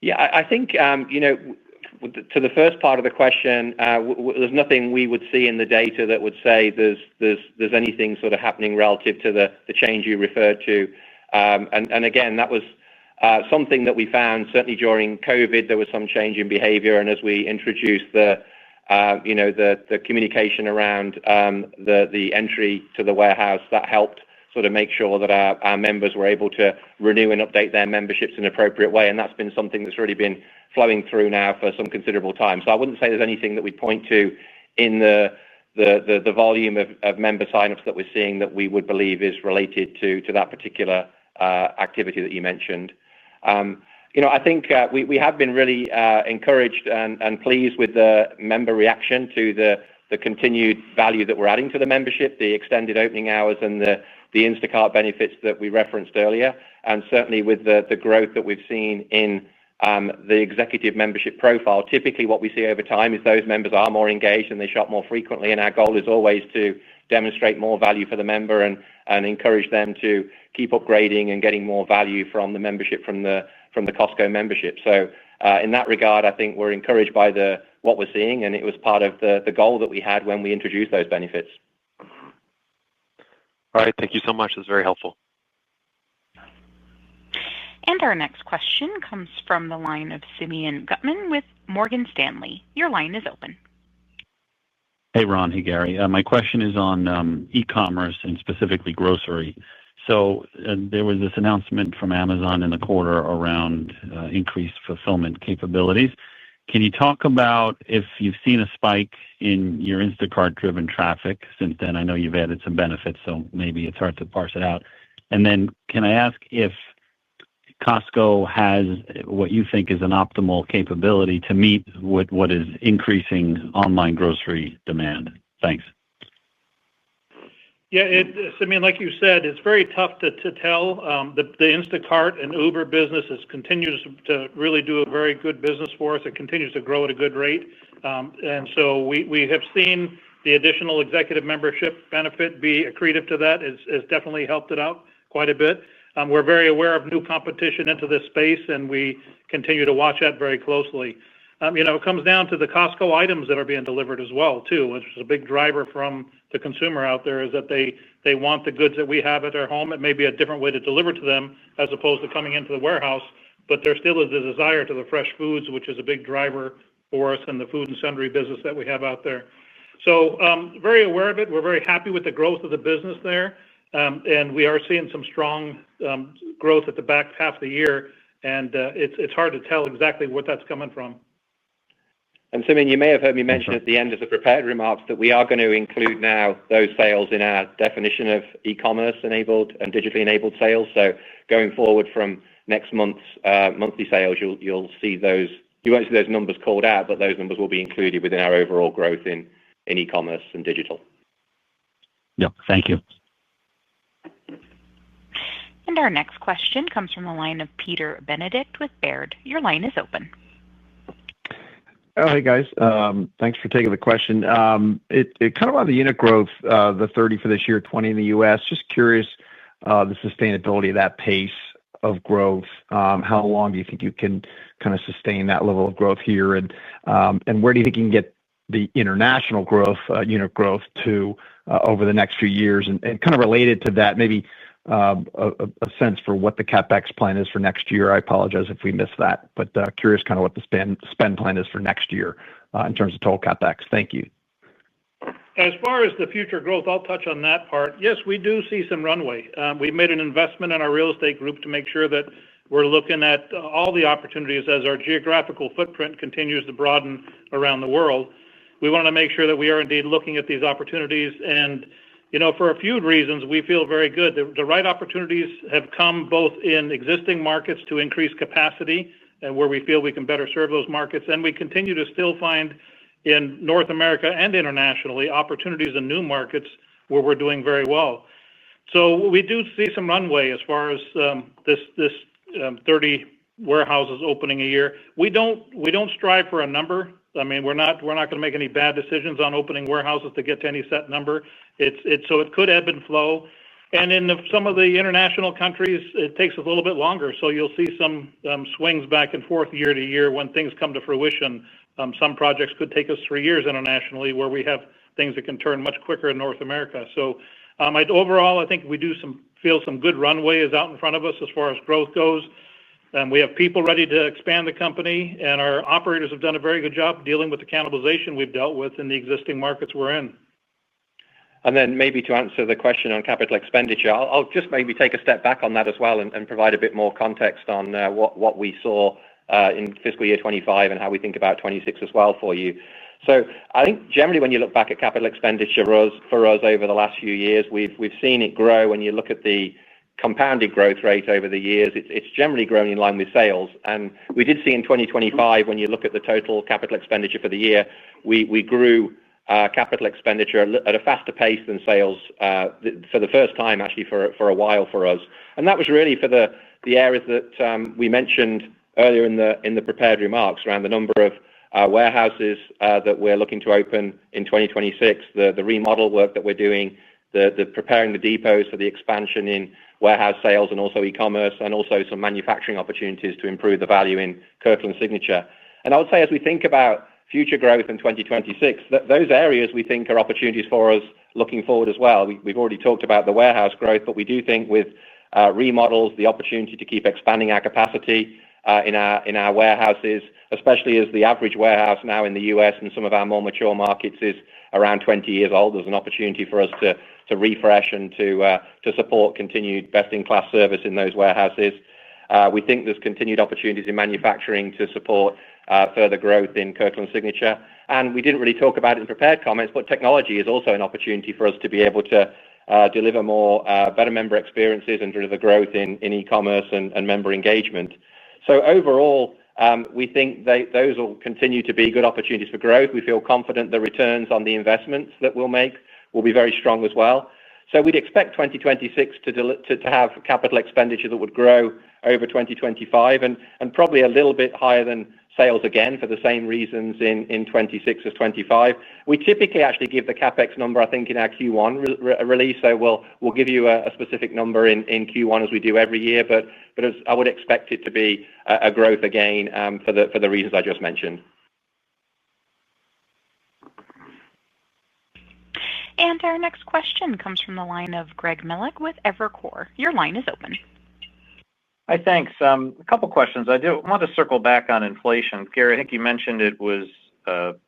Yeah, I think, to the first part of the question, there's nothing we would see in the data that would say there's anything sort of happening relative to the change you referred to. And again, that was something that we found certainly during COVID. There was some change in behavior, and as we introduced the communication around the entry to the warehouse, that helped sort of make sure that our members were able to renew and update their memberships in an appropriate way. And that's been something that's really been flowing through now for some considerable time. So I wouldn't say there's anything that we point to in the volume of member signups that we're seeing that we would believe is related to that particular activity that you mentioned. I think we have been really encouraged and pleased with the member reaction to the continued value that we're adding to the membership, the extended opening hours and the Instacart benefits that we referenced earlier, and certainly with the growth that we've seen in the executive membership profile. Typically what we see over time is those members are more engaged and they shop more frequently, and our goal is always to demonstrate more value for the member and encourage them to keep upgrading and getting more value from the membership from the Costco membership. So in that regard, I think we're encouraged by what we're seeing, and it was part of the goal that we had when we introduced those benefits. All right, thank you so much. That's very helpful. And our next question comes from the line of Simeon Gutman with Morgan Stanley. Your line is open. Hey, Ron. Hey, Gary. My question is on e-commerce and specifically grocery. So there was this announcement from Amazon in the quarter around increased fulfillment capabilities. Can you talk about if you've seen a spike in your Instacart-driven traffic since then? I know you've added some benefits, so maybe it's hard to parse it out. And then can I ask if Costco has what you think is an optimal capability to meet what is increasing online grocery demand? Thanks. Yeah, like you said, it's very tough to tell. The Instacart and Uber business continues to really do a very good business for us. It continues to grow at a good rate. And so we have seen the additional executive membership benefit be accretive to that. It's definitely helped it out quite a bit. We're very aware of new competition into this space, and we continue to watch that very closely. It comes down to the Costco items that are being delivered as well, too, which is a big driver from the consumer out there, is that they want the goods that we have at their home. It may be a different way to deliver to them as opposed to coming into the warehouse, but there still is a desire to the fresh foods, which is a big driver for us in the food and sundry business that we have out there. So very aware of it. We're very happy with the growth of the business there. And we are seeing some strong growth at the back half of the year. And it's hard to tell exactly what that's coming from. And Simeon, you may have heard me mention at the end of the prepared remarks that we are going to include now those sales in our definition of e-commerce enabled and digitally enabled sales. So going forward from next month's monthly sales, you'll see those. You won't see those numbers called out, but those numbers will be included within our overall growth in e-commerce and digital. Yep. Thank you. And our next question comes from the line of Peter Benedict with Baird. Your line is open. Oh, hey guys. Thanks for taking the question. It kind of on the unit growth, the 30 for this year, 20 in the U.S. Just curious, the sustainability of that pace of growth. How long do you think you can kind of sustain that level of growth here, and where do you think you can get the international growth, unit growth to over the next few years? And kind of related to that, maybe a sense for what the CapEx plan is for next year. I apologize if we missed that, but curious kind of what the spend plan is for next year in terms of total CapEx. Thank you. As far as the future growth, I'll touch on that part. Yes, we do see some runway. We've made an investment in our real estate group to make sure that we're looking at all the opportunities as our geographical footprint continues to broaden around the world. We want to make sure that we are indeed looking at these opportunities, and for a few reasons, we feel very good. The right opportunities have come both in existing markets to increase capacity and where we feel we can better serve those markets. And we continue to still find in North America and internationally opportunities in new markets where we're doing very well. So we do see some runway as far as this 30 warehouses opening a year. We don't strive for a number. I mean, we're not going to make any bad decisions on opening warehouses to get to any set number. So it could ebb and flow. And in some of the international countries, it takes a little bit longer. So you'll see some swings back and forth year to year when things come to fruition. Some projects could take us 3 years internationally, where we have things that can turn much quicker in North America. So overall, I think we do feel some good runway is out in front of us as far as growth goes. We have people ready to expand the company, and our operators have done a very good job dealing with the cannibalization we've dealt with in the existing markets we're in. And then maybe to answer the question on capital expenditure, I'll just maybe take a step back on that as well and provide a bit more context on what we saw in fiscal year 25 and how we think about 26 as well for you. So I think generally when you look back at capital expenditure for us over the last few years, we've seen it grow. When you look at the compounded growth rate over the years, it's generally grown in line with sales. And we did see in 2025, when you look at the total capital expenditure for the year, we grew capital expenditure at a faster pace than sales for the first time, actually, for a while for us. And that was really for the areas that we mentioned earlier in the prepared remarks around the number of warehouses that we're looking to open in 2026, the remodel work that we're doing, the preparing the depots for the expansion in warehouse sales and also e-commerce, and also some manufacturing opportunities to improve the value in Kirkland Signature. And I would say as we think about future growth in 2026, those areas we think are opportunities for us looking forward as well. We've already talked about the warehouse growth, but we do think with remodels, the opportunity to keep expanding our capacity in our warehouses, especially as the average warehouse now in the U.S. and some of our more mature markets is around 20 years old. There's an opportunity for us to refresh and to support continued best-in-class service in those warehouses. We think there's continued opportunities in manufacturing to support further growth in Kirkland Signature. And we didn't really talk about it in prepared comments, but technology is also an opportunity for us to be able to deliver more better member experiences and deliver growth in e-commerce and member engagement. So overall, we think those will continue to be good opportunities for growth. We feel confident the returns on the investments that we'll make will be very strong as well. So we'd expect 2026 to have capital expenditure that would grow over 2025 and probably a little bit higher than sales again for the same reasons in 26 as 25. We typically actually give the CapEx number, I think, in our Q1 release. So we'll give you a specific number in Q1 as we do every year. But as I would expect it to be a growth again for the reasons I just mentioned. And our next question comes from the line of Greg Melich with Evercore. Your line is open. Hi, thanks. A couple questions. I do want to circle back on inflation. Gary, I think you mentioned it was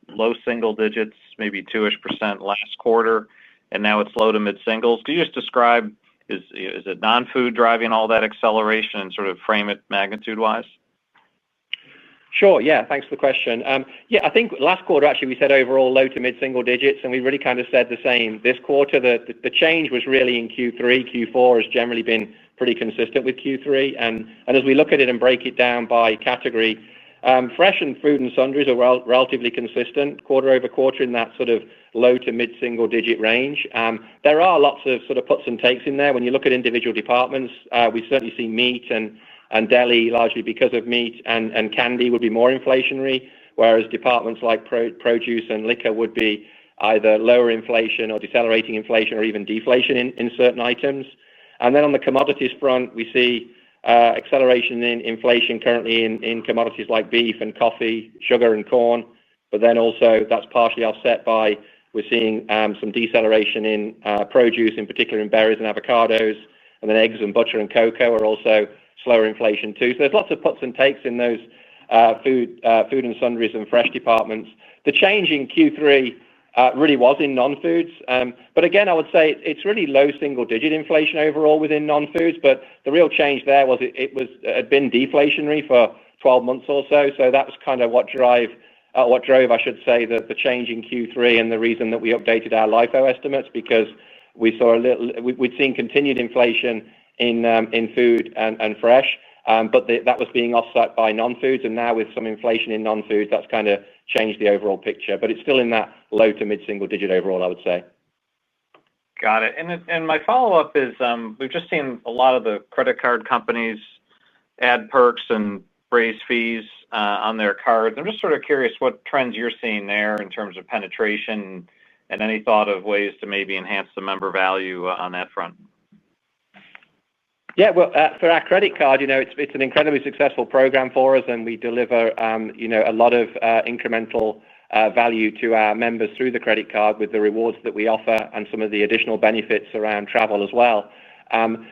low single digits, maybe 2% last quarter, and now it's low to mid singles. Could you just describe, is it non-food driving all that acceleration and sort of frame it magnitude-wise? Sure. Yeah. Thanks for the question. I think last quarter, actually, we said overall low to mid-single digits, and we really kind of said the same this quarter. The change was really in Q3. Q4 has generally been pretty consistent with Q3. And as we look at it and break it down by category, fresh and food and sundries are relatively consistent quarter over quarter in that sort of low to mid-single digit range. There are lots of sort of puts and takes in there. When you look at individual departments, we certainly see meat and deli largely because of meat, and candy would be more inflationary, whereas departments like produce and liquor would be either lower inflation or decelerating inflation or even deflation in certain items. And then on the commodities front, we see acceleration in inflation currently in commodities like beef and coffee, sugar and corn, but then also that's partially offset by we're seeing some deceleration in produce, in particular in berries and avocados, and then eggs and butter and cocoa are also slower inflation too. So there's lots of puts and takes in those food and sundries and fresh departments. The change in Q3 really was in non-foods. But again, I would say it's really low single-digit inflation overall within non-foods, but the real change there was it had been deflationary for 12 months or so. So that was kind of what drove, I should say, the change in Q3 and the reason that we updated our LIFO estimates, because we saw we'd seen continued inflation in food and fresh, but that was being offset by non-foods, and now with some inflation in non-foods, that's kind of changed the overall picture. But it's still in that low to mid-single digit overall, I would say. Got it. And my follow-up is we've just seen a lot of the credit card companies add perks and raise fees on their cards. I'm just sort of curious what trends you're seeing there in terms of penetration and any thought of ways to maybe enhance the member value on that front. Yeah, well, for our credit card, it's an incredibly successful program for us, and we deliver, a lot of incremental value to our members through the credit card with the rewards that we offer and some of the additional benefits around travel as well.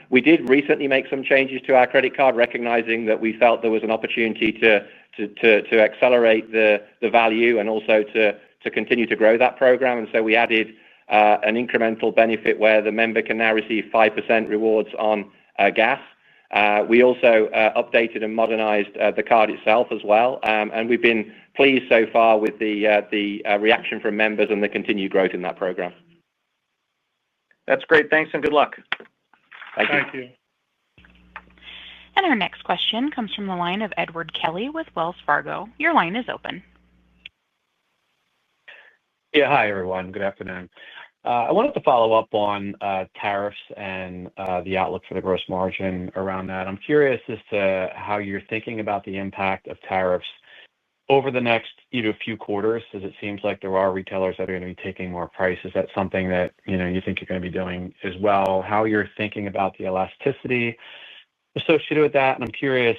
We did recently make some changes to our credit card, recognizing that we felt there was an opportunity to accelerate the value and also to continue to grow that program. And so we added an incremental benefit where the member can now receive 5% rewards on gas. We also updated and modernized the card itself as well, and we've been pleased so far with the reaction from members and the continued growth in that program. That's great. Thanks and good luck. Thank you. And our next question comes from the line of Edward Kelly with Wells Fargo. Your line is open. Yeah, hi everyone. Good afternoon. I wanted to follow up on tariffs and the outlook for the gross margin around that. I'm curious as to how you're thinking about the impact of tariffs over the next few quarters, as it seems like there are retailers that are going to be taking more price. Is that something that you think you're going to be doing as well? How you're thinking about the elasticity associated with that? And I'm curious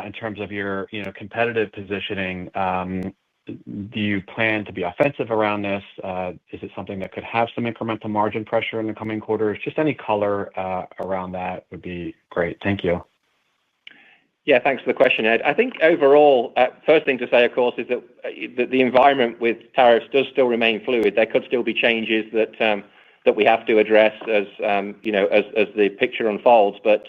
in terms of your competitive positioning. Do you plan to be offensive around this? Is it something that could have some incremental margin pressure in the coming quarters? Just any color around that would be great. Thank you. Yeah, thanks for the question, Ed. I think overall, first thing to say, of course, is that the environment with tariffs does still remain fluid. There could still be changes that we have to address as the picture unfolds. But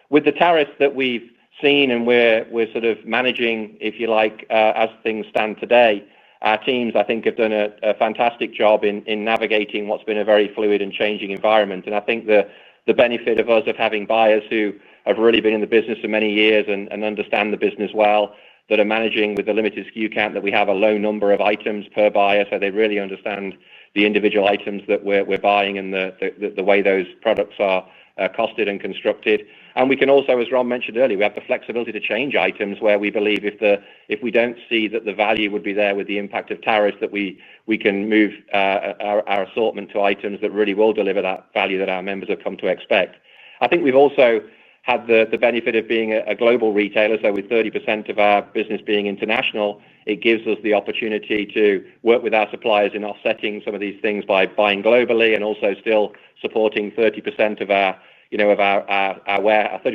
with the tariffs that we've seen and we're sort of managing, if you like, as things stand today, our teams, I think, have done a fantastic job in navigating what's been a very fluid and changing environment. And I think the benefit of us of having buyers who have really been in the business for many years and understand the business well, that are managing with the limited SKU count that we have a low number of items per buyer, so they really understand the individual items that we're buying and the way those products are costed and constructed. And we can also, as Ron mentioned earlier, we have the flexibility to change items where we believe if we don't see that the value would be there with the impact of tariffs, that we can move our assortment to items that really will deliver that value that our members have come to expect. I think we've also had the benefit of being a global retailer, so with 30% of our business being international, it gives us the opportunity to work with our suppliers in offsetting some of these things by buying globally and also still supporting 30% of our 30%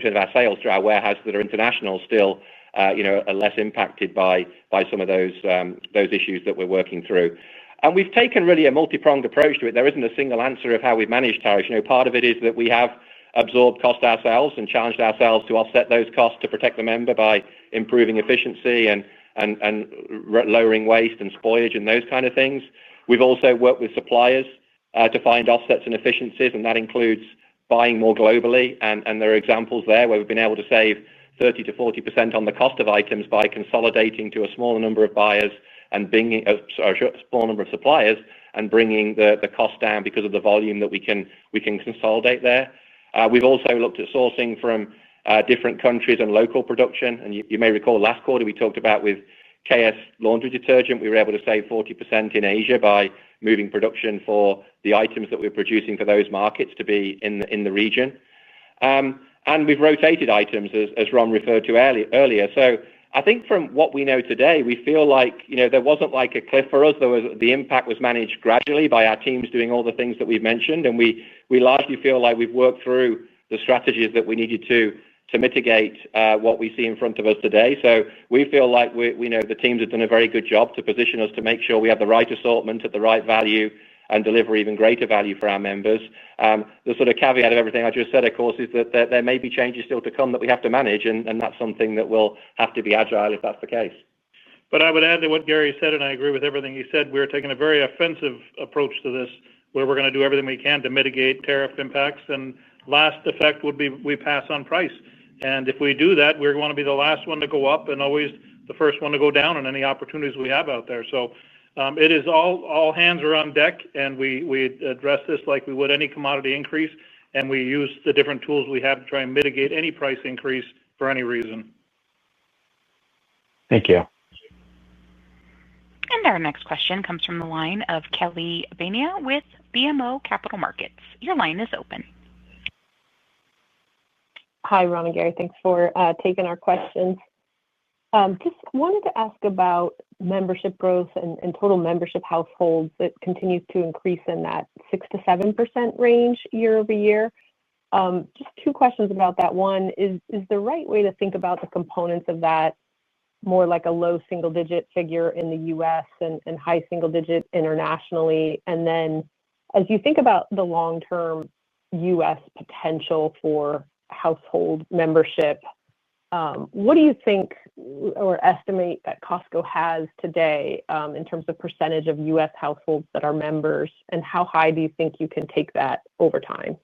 of our sales through our warehouse that are international still are less impacted by some of those issues that we're working through. And we've taken really a multi-pronged approach to it. There isn't a single answer of how we've managed tariffs. Part of it is that we have absorbed cost ourselves and challenged ourselves to offset those costs to protect the member by improving efficiency and lowering waste and spoilage and those kind of things. We've also worked with suppliers to find offsets and efficiencies, and that includes buying more globally. And there are examples there where we've been able to save 30 to 40% on the cost of items by consolidating to a smaller number of buyers and bringing a small number of suppliers and bringing the cost down because of the volume that we can consolidate there. We've also looked at sourcing from different countries and local production. And you may recall last quarter we talked about with KS laundry detergent, we were able to save 40% in Asia by moving production for the items that we're producing for those markets to be in the region. And we've rotated items, as Ron referred to earlier. So I think from what we know today, we feel like there wasn't like a cliff for us. The impact was managed gradually by our teams doing all the ththings that we've mentioned, and we largely feel like we've worked through the strategies that we needed to mitigate what we see in front of us today. So we feel like we know the teams have done a very good job to position us to make sure we have the right assortment at the right value and deliver even greater value for our members. The sort of caveat of everything I just said, of course, is that there may be changes still to come that we have to manage, and that's something that we'll have to be agile if that's the case. But I would add to what Gary said, and I agree with everything he said. We're taking a very offensive approach to this, where we're going to do everything we can to mitigate tariff impacts. And last effect would be we pass on price. And if we do that, we're going to be the last one to go up and always the first one to go down on any opportunities we have out there. So it is all hands are on deck, and we address this like we would any commodity increase, and we use the different tools we have to try and mitigate any price increase for any reason. Thank you. And our next question comes from the line of Kelly Bania with BMO Capital Markets. Your line is open. Hi, Ron and Gary. Thanks for taking our questions. Just wanted to ask about membership growth and total membership households that continues to increase in that 6 to 7% range year over year. Just two questions about that. One, is the right way to think about the components of that more like a low single-digit figure in the U.S. and high single-digit internationally? And then as you think about the long-term U.S. potential for household membership, what do you think or estimate that Costco has today in terms of percentage of U.S. households that are members, and how high do you think you can take that over time?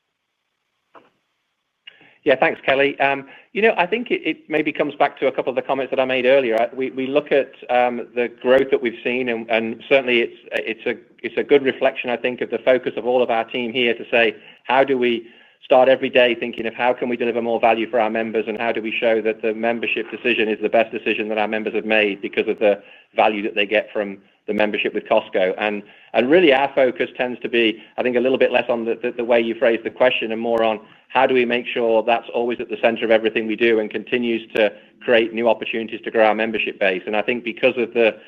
Yeah, thanks, Kelly. I think it maybe comes back to a couple of the comments that I made earlier. We look at the growth that we've seen, and certainly it's a good reflection, I think, of the focus of all of our team here to say, how do we start every day thinking of how can we deliver more value for our members, and how do we show that the membership decision is the best decision that our members have made because of the value that they get from the membership with Costco. And really our focus tends to be, I think, a little bit less on the way you phrase the question and more on how do we make sure that's always at the center of everything we do and continues to create new opportunities to grow our membership base. And I think because of the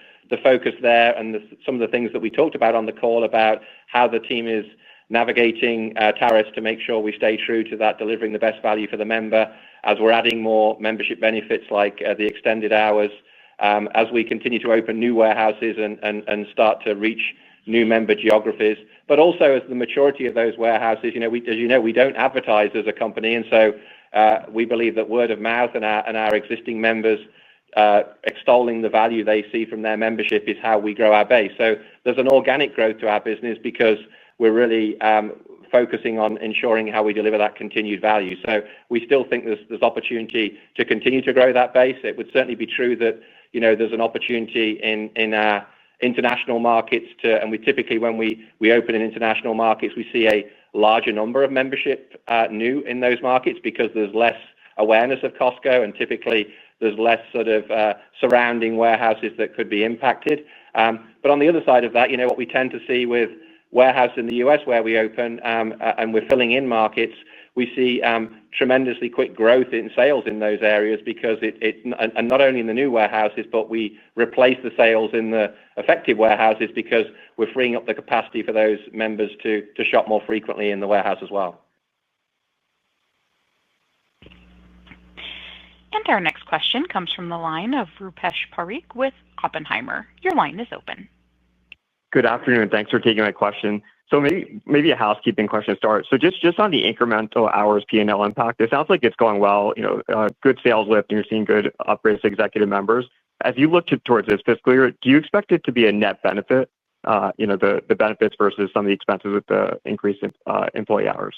focus there and some of the things that we talked about on the call about how the team is navigating tariffs to make sure we stay true to that, delivering the best value for the member, as we're adding more membership benefits like the extended hours, as we continue to open new warehouses and start to reach new member geographies, but also as the maturity of those warehouses, we don't advertise as a company, and so we believe that word of mouth and our existing members extolling the value they see from their membership is how we grow our base. So there's an organic growth to our business because we're really focusing on ensuring how we deliver that continued value. So we still think there's opportunity to continue to grow that base. It would certainly be true that there's an opportunity in our international markets and we typically, when we open in international markets, we see a larger number of membership new in those markets because there's less awareness of Costco, and typically there's less sort of surrounding warehouses that could be impacted. But on the other side of that, what we tend to see with warehouse in the US where we open and we're filling in markets, we see tremendously quick growth in sales in those areas because and not only in the new warehouses, but we replace the sales in the effective warehouses because we're freeing up the capacity for those members to shop more frequently in the warehouse as well. And our next question comes from the line of Rupesh Parikh with Oppenheimer. Your line is open. Good afternoon. Thanks for taking my question. So maybe a housekeeping question to start. So just on the incremental hours P&L impact, it sounds like it's going well. Good sales lift, and you're seeing good upgrades to executive members. As you look towards this fiscal year, do you expect it to be a net benefit, the benefits versus some of the expenses with the increase in employee hours?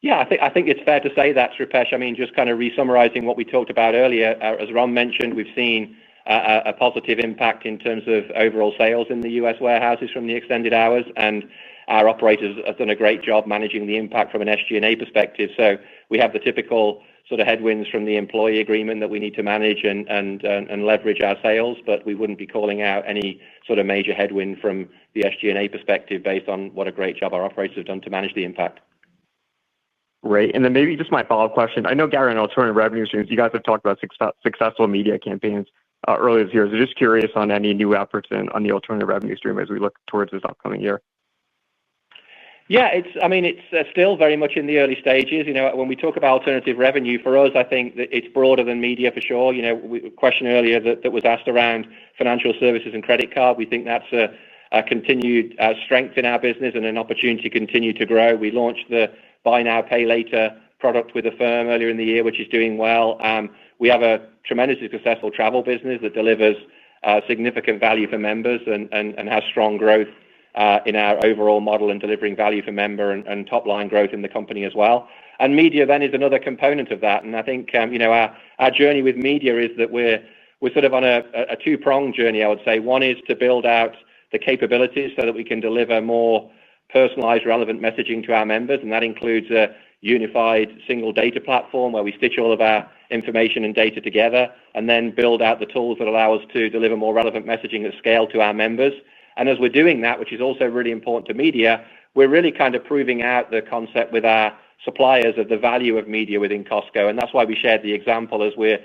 Yeah, I think it's fair to say that, Rupesh. I mean, just kind of re-summarizing what we talked about earlier, as Ron mentioned, we've seen a positive impact in terms of overall sales in the U.S. warehouses from the extended hours, and our operators have done a great job managing the impact from an SG&A perspective. So we have the typical sort of headwinds from the employee agreement that we need to manage and leverage our sales, but we wouldn't be calling out any sort of major headwind from the SG&A perspective based on what a great job our operators have done to manage the impact. Great. And then maybe just my follow-up question. I know, Gary, on alternative revenue streams, you guys have talked about successful media campaigns earlier this year. So just curious on any new efforts on the alternative revenue stream as we look towards this upcoming year. Yeah, it's still very much in the early stages. When we talk about alternative revenue, for us, I think that it's broader than media for sure. A question earlier that was asked around financial services and credit card. We think that's a continued strength in our business and an opportunity to continue to grow. We launched the Buy Now, Pay Later product with a firm earlier in the year, which is doing well. We have a tremendously successful travel business that delivers significant value for members and has strong growth in our overall model and delivering value for member and top-line growth in the company as well. And media then is another component of that. And I think, our journey with media is that we're sort of on a two-pronged journey, I would say. One is to build out the capabilities so that we can deliver more personalized, relevant messaging to our members. And that includes a unified single data platform where we stitch all of our information and data together and then build out the tools that allow us to deliver more relevant messaging at scale to our members. And as we're doing that, which is also really important to media, we're really kind of proving out the concept with our suppliers of the value of media within Costco. And that's why we shared the example, as we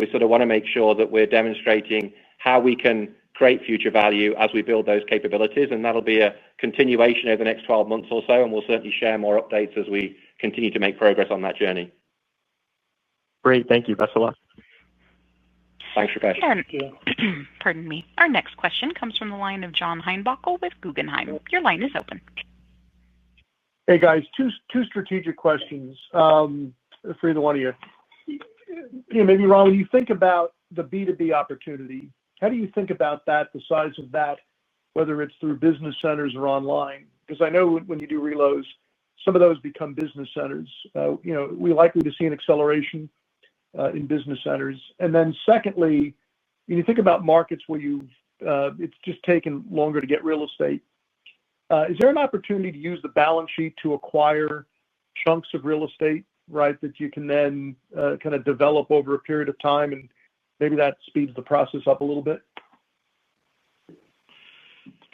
sort of want to make sure that we're demonstrating how we can create future value as we build those capabilities. And that'll be a continuation over the next 12 months or so. And we'll certainly share more updates as we continue to make progress on that journey. Great. Thank you. Best of luck. Thanks, Rupesh. Pardon me. Our next question comes from the line of John Heinbockel with Guggenheim. Your line is open. Hey, guys. Two strategic questions for either one of you. Maybe, Ron, when you think about the B2B opportunity, how do you think about that, the size of that, whether it's through business centers or online? Because I know when you do reloads, some of those become business centers. We're likely to see an acceleration in business centers. And then secondly, when you think about markets where it's just taken longer to get real estate, is there an opportunity to use the balance sheet to acquire chunks of real estate, right, that you can then kind of develop over a period of time, and maybe that speeds the process up a little bit?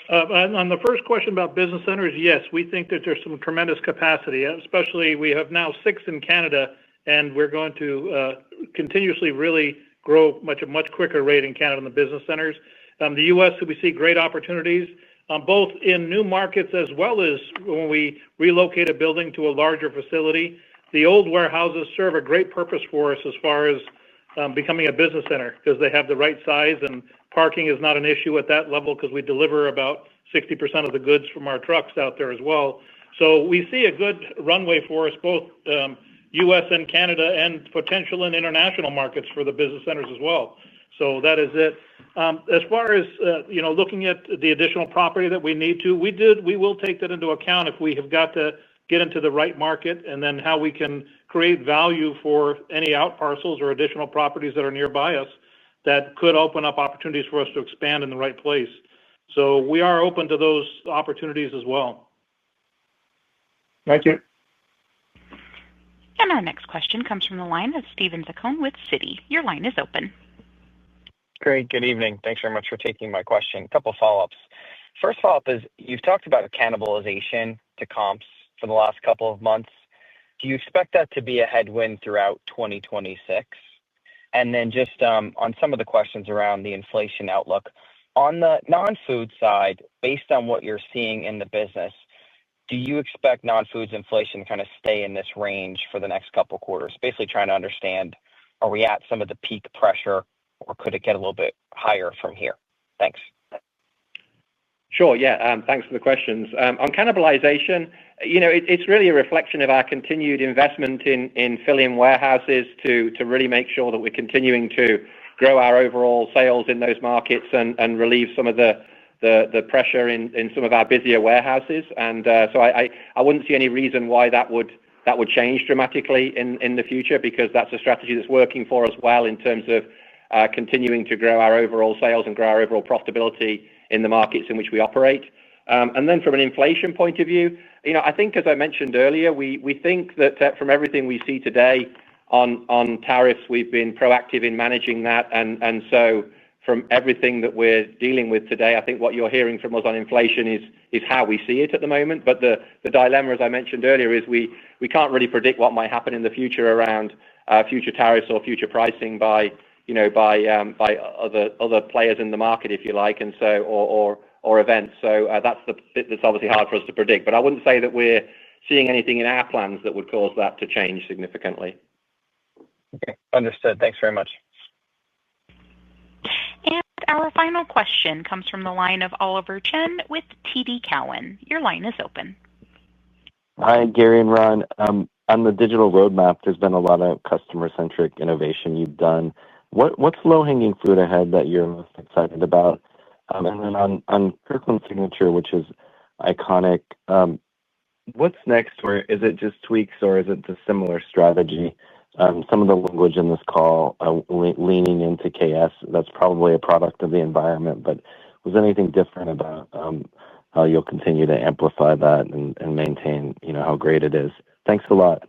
On the first question about business centers, yes, we think that there's some tremendous capacity, especially we have now 6 in Canada, and we're going to continuously really grow a much quicker rate in Canada in the business centers. The U.S., we see great opportunities, both in new markets as well as when we relocate a building to a larger facility. The old warehouses serve a great purpose for us as far as becoming a business center, because they have the right size and parking is not an issue at that level because we deliver about 60% of the goods from our trucks out there as well. So we see a good runway for us, both U.S. and Canada, and potential in international markets for the business centers as well. So that is it. As far as looking at the additional property that we need to, we will take that into account if we have got to get into the right market, and then how we can create value for any out parcels or additional properties that are nearby us that could open up opportunities for us to expand in the right place. So we are open to those opportunities as well. Thank you. And our next question comes from the line of Steven Zaccone with Citi. Your line is open. Great. Good evening. Thanks very much for taking my question. A couple of follow-ups. First follow-up is, you've talked about cannibalization to comps for the last couple of months. Do you expect that to be a headwind throughout 2026? And then just on some of the questions around the inflation outlook, on the non-food side, based on what you're seeing in the business, do you expect non-foods inflation to kind of stay in this range for the next couple of quarters? Basically trying to understand, are we at some of the peak pressure, or could it get a little bit higher from here? Thanks. Sure. Yeah. Thanks for the questions. On cannibalization, it's really a reflection of our continued investment in fill-in warehouses to really make sure that we're continuing to grow our overall sales in those markets and relieve some of the pressure in some of our busier warehouses. And so I wouldn't see any reason why that would change dramatically in the future, because that's a strategy that's working for us well in terms of continuing to grow our overall sales and grow our overall profitability in the markets in which we operate. And then from an inflation point of view, I think, as I mentioned earlier, we think that from everything we see today on tariffs, we've been proactive in managing that. And so from everything that we're dealing with today, I think what you're hearing from us on inflation is how we see it at the moment. But the dilemma, as I mentioned earlier, is we can't really predict what might happen in the future around future tariffs or future pricing by other players in the market, if you like, and so or events. So that's the bit that's obviously hard for us to predict. But I wouldn't say that we're seeing anything in our plans that would cause that to change significantly. Okay, understood. Thanks very much. And our final question comes from the line of Oliver Chen with TD Cowen. Your line is open. Hi, Gary and Ron. On the digital roadmap, there's been a lot of customer-centric innovation you've done. What's low-hanging fruit ahead that you're most excited about? And then on Kirkland Signature, which is iconic, what's next? Or is it just tweaks, or is it a similar strategy? Some of the language in this call, leaning into KS, that's probably a product of the environment. But was there anything different about how you'll continue to amplify that and maintain, how great it is? Thanks a lot.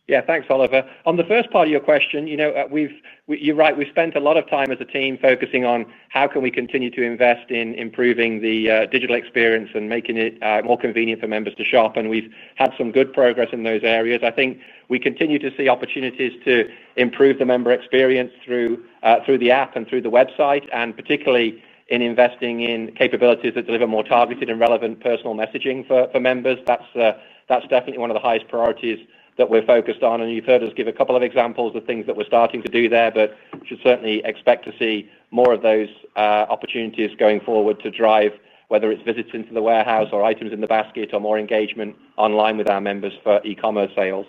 Yeah, thanks, Oliver. On the first part of your question, you're right. We've spent a lot of time as a team focusing on how can we continue to invest in improving the digital experience and making it more convenient for members to shop. And we've had some good progress in those areas. I think we continue to see opportunities to improve the member experience through the app and through the website, and particularly in investing in capabilities that deliver more targeted and relevant personal messaging for members. That's definitely one of the highest priorities that we're focused on. And you've heard us give a couple of examples of things that we're starting to do there, but should certainly expect to see more of those opportunities going forward to drive, whether it's visits into the warehouse or items in the basket or more engagement online with our members for e-commerce sales.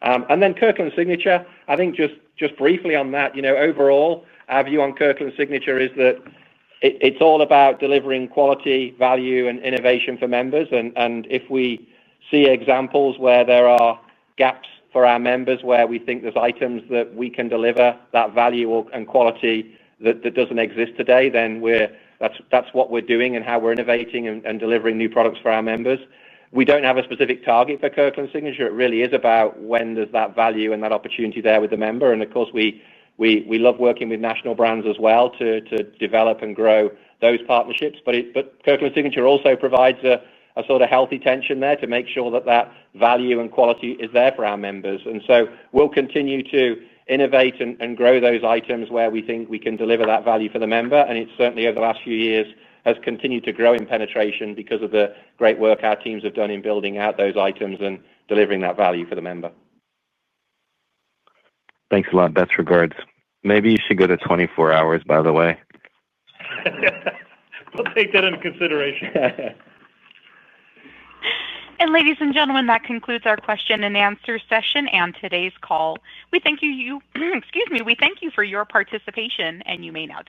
And then Kirkland Signature, I think just briefly on that, overall, our view on Kirkland Signature is that it's all about delivering quality, value, and innovation for members. And if we see examples where there are gaps for our members, where we think there's items that we can deliver that value and quality that doesn't exist today, then that's what we're doing and how we're innovating and delivering new products for our members. We don't have a specific target for Kirkland Signature. It really is about when there's that value and that opportunity there with the member. And of course, we love working with national brands as well to develop and grow those partnerships. But Kirkland Signature also provides a sort of healthy tension there to make sure that value and quality is there for our members. And so we'll continue to innovate and grow those items where we think we can deliver that value for the member. And it's certainly over the last few years has continued to grow in penetration because of the great work our teams have done in building out those items and delivering that value for the member. Thanks a lot. Best regards. Maybe you should go to 24 hours, by the way. We'll take that into consideration. And ladies and gentlemen, that concludes our question and answer session and today's call. We thank you, we thank you for your participation, and you may now